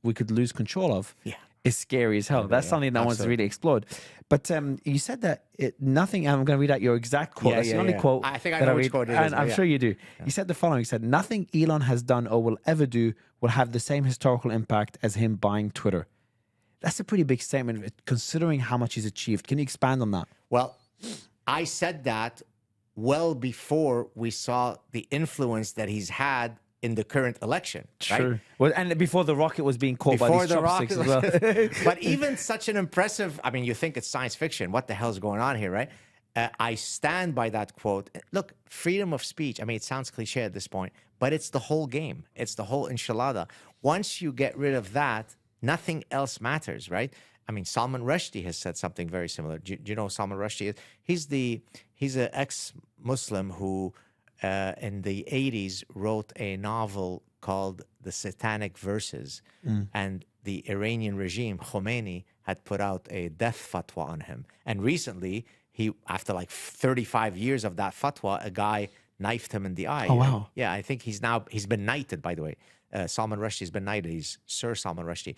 we could lose control of. Yeah. Is scary as hell. That's something no one's really explored. But you said that nothing, I'm going to read out your exact quote. That's the only quote I think I know which quote it is. And I'm sure you do. Yeah. You said the following. You said, nothing Elon has done or will ever do will have the same historical impact as him buying Twitter. That's a pretty big statement considering how much he's achieved. Can you expand on that? Well, I said that well before we saw the influence that he's had in the current election. True. Right? Well, and before the rocket was being caught by these chopsticks as well. But even such an impressive, you think it's science fiction. What the hell's going on here, right? I stand by that quote. Look, freedom of speech, it sounds cliche at this point, but it's the whole game. It's the whole enchilada. Once you get rid of that, nothing else matters, right? Salman Rushdie has said something very similar. Do you know who Salman Rushdie is? He's an ex-Muslim who in the 80s wrote a novel called The Satanic Verses. And the Iranian regime, Khomeini, had put out a death fatwa on him. And recently, after like 35 years of that fatwa, a guy knifed him in the eye. Oh, wow. Yeah, I think he's been knighted, by the way. Salman Rushdie's been knighted. He's Sir Salman Rushdie.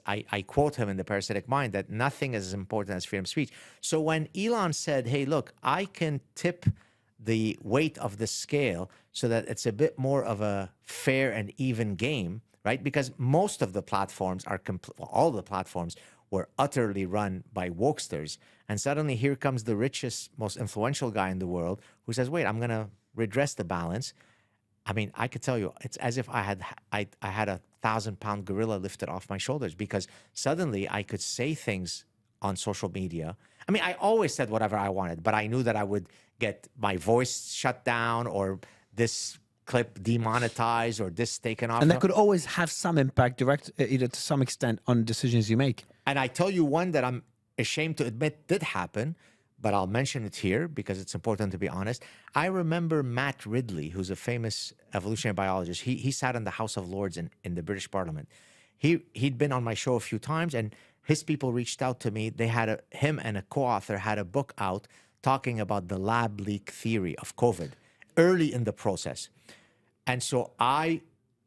I quote him in The Parasitic Mind that nothing is as important as freedom of speech. So when Elon said, hey, look, I can tip the weight of the scale so that it's a bit more of a fair and even game, right? Because most of the platforms all the platforms were utterly run by wokesters. And suddenly here comes the richest, most influential guy in the world who says, wait, I'm going to redress the balance. I mean, I could tell you, it's as if I had a 1,000-pound gorilla lifted off my shoulders, because suddenly I could say things on social media. I mean, I always said whatever I wanted, but I knew that I would get my voice shut down, or this clip demonetized, or this taken off. And that could always have some impact, direct, either to some extent, on decisions you make. And I tell you one that I'm ashamed to admit did happen, but I'll mention it here because it's important to be honest. I remember Matt Ridley, who's a famous evolutionary biologist. He sat in the House of Lords in the British Parliament. He'd been on my show a few times, and his people reached out to me. They had him and a co-author had a book out talking about the lab leak theory of COVID early in the process. And so I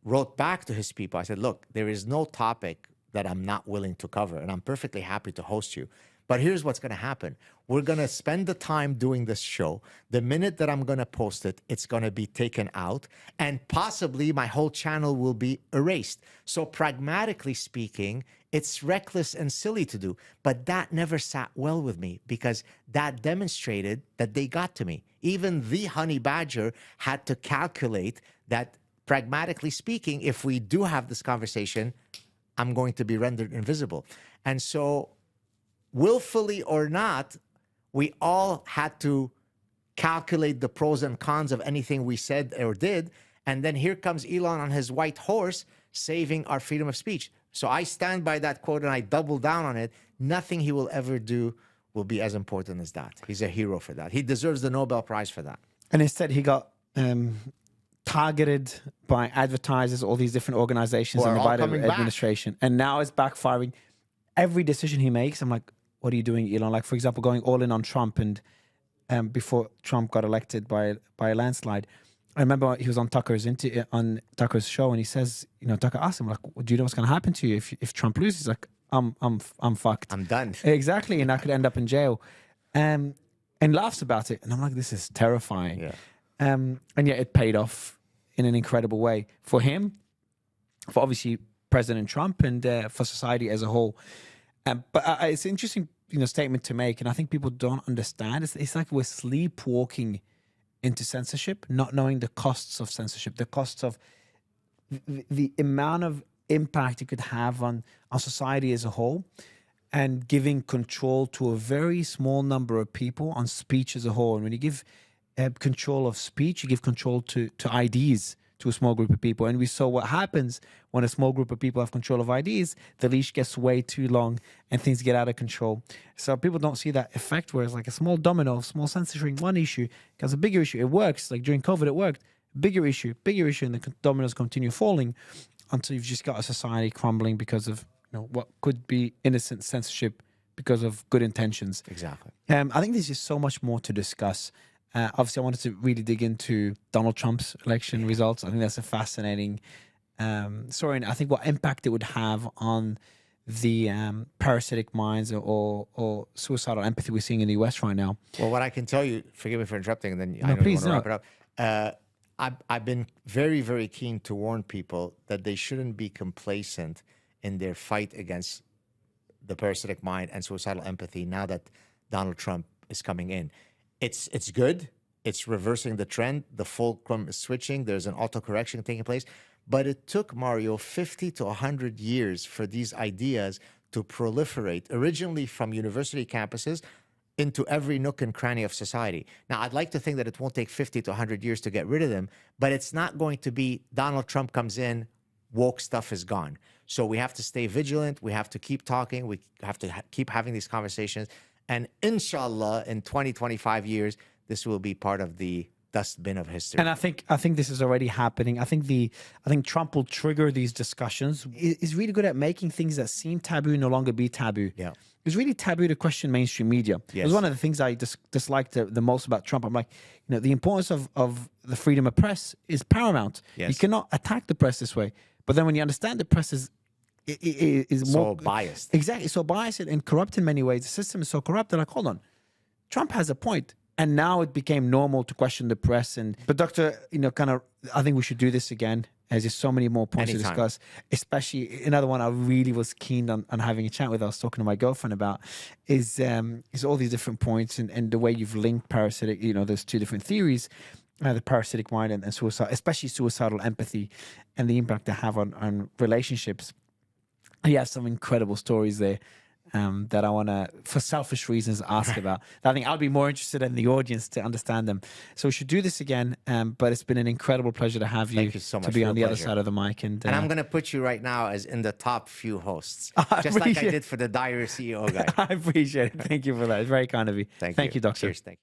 wrote back to his people. I said, look, there is no topic that I'm not willing to cover, and I'm perfectly happy to host you. But here's what's going to happen. We're going to spend the time doing this show. The minute that I'm going to post it, it's going to be taken out, and possibly my whole channel will be erased. So pragmatically speaking, it's reckless and silly to do. But that never sat well with me, because that demonstrated that they got to me. Even the honey badger had to calculate that, pragmatically speaking, if we do have this conversation, I'm going to be rendered invisible. And so, willfully or not, we all had to calculate the pros and cons of anything we said or did. And then here comes Elon on his white horse saving our freedom of speech. So I stand by that quote, and I double down on it. Nothing he will ever do will be as important as that. He's a hero for that. He deserves the Nobel Prize for that. And instead he got targeted by advertisers, all these different organizations and the Biden administration. And now it's backfiring. Every decision he makes, I'm like, what are you doing, Elon? Like, for example, going all in on Trump, and before Trump got elected by a landslide. I remember he was on Tucker's show, and he says, Tucker asked him, like, do you know what's going to happen to you if Trump loses? He's like, I'm fucked. I'm done. Exactly, and I could end up in jail. And laughs about it. And I'm like, this is terrifying. Yeah. And yet it paid off in an incredible way for him, for obviously President Trump, and for society as a whole. But it's an interesting statement to make, and I think people don't understand. It's like we're sleepwalking into censorship, not knowing the costs of censorship, the costs of the amount of impact it could have on society as a whole, and giving control to a very small number of people on speech as a whole. And when you give control of speech, you give control to IDs to a small group of people. And we saw what happens when a small group of people have control of IDs. The leash gets way too long and things get out of control. So people don't see that effect, whereas like a small domino, small censoring one issue becomes a bigger issue. It works. Like during COVID, it worked. Bigger issue, and the dominoes continue falling until you've just got a society crumbling because of what could be innocent censorship because of good intentions. Exactly. I think there's just so much more to discuss. Obviously, I wanted to really dig into Donald Trump's election results. I think that's a fascinating story, and I think what impact it would have on the parasitic minds or suicidal empathy we're seeing in the US right now. Well, what I can tell you, forgive me for interrupting, and then No, I know please you want to wrap it up. I've been very, very keen to warn people that they shouldn't be complacent in their fight against the parasitic mind and suicidal empathy now that Donald Trump is coming in. It's good. It's reversing the trend. The fulcrum is switching. There's an autocorrection taking place. But it took, Mario, 50 to 100 years for these ideas to proliferate, originally from university campuses into every nook and cranny of society. Now, I'd like to think that it won't take 50 to 100 years to get rid of them, but it's not going to be Donald Trump comes in, woke stuff is gone. So we have to stay vigilant. We have to keep talking. We have to keep having these conversations. And inshallah, in 20, 25 years, this will be part of the dustbin of history. And I think this is already happening. I think Trump will trigger these discussions. He's really good at making things that seem taboo no longer be taboo. Yeah. It's really taboo to question mainstream media. Yes. It was one of the things I disliked the most about Trump. I'm like, the importance of the freedom of press is paramount. Yes. You cannot attack the press this way. But then when you understand the press is more biased. Exactly. So biased and corrupt in many ways. The system is so corrupt. They're like, hold on. Trump has a point. And now it became normal to question the press. But Doctor, I think we should do this again. There's just so many more points Anytime. to discuss. Especially another one I really was keen on having a chat with. I was talking to my girlfriend about is all these different points and the way you've linked parasitic. There's two different theories. the parasitic mind and suicide, especially suicidal empathy, and the impact they have on relationships. He has some incredible stories there that I want to, for selfish reasons, ask about. I think I'll be more interested in the audience to understand them. So we should do this again. But it's been an incredible pleasure to have you. Thank you so much. To be Real on the other pleasure. side of the mic. And I'm going to put you right now as in the top few hosts, I just like I appreciate- did for the Diary CEO guy. I appreciate it. Thank you for that. It's very kind of you. Thank you, Doctor. Cheers. Thank you.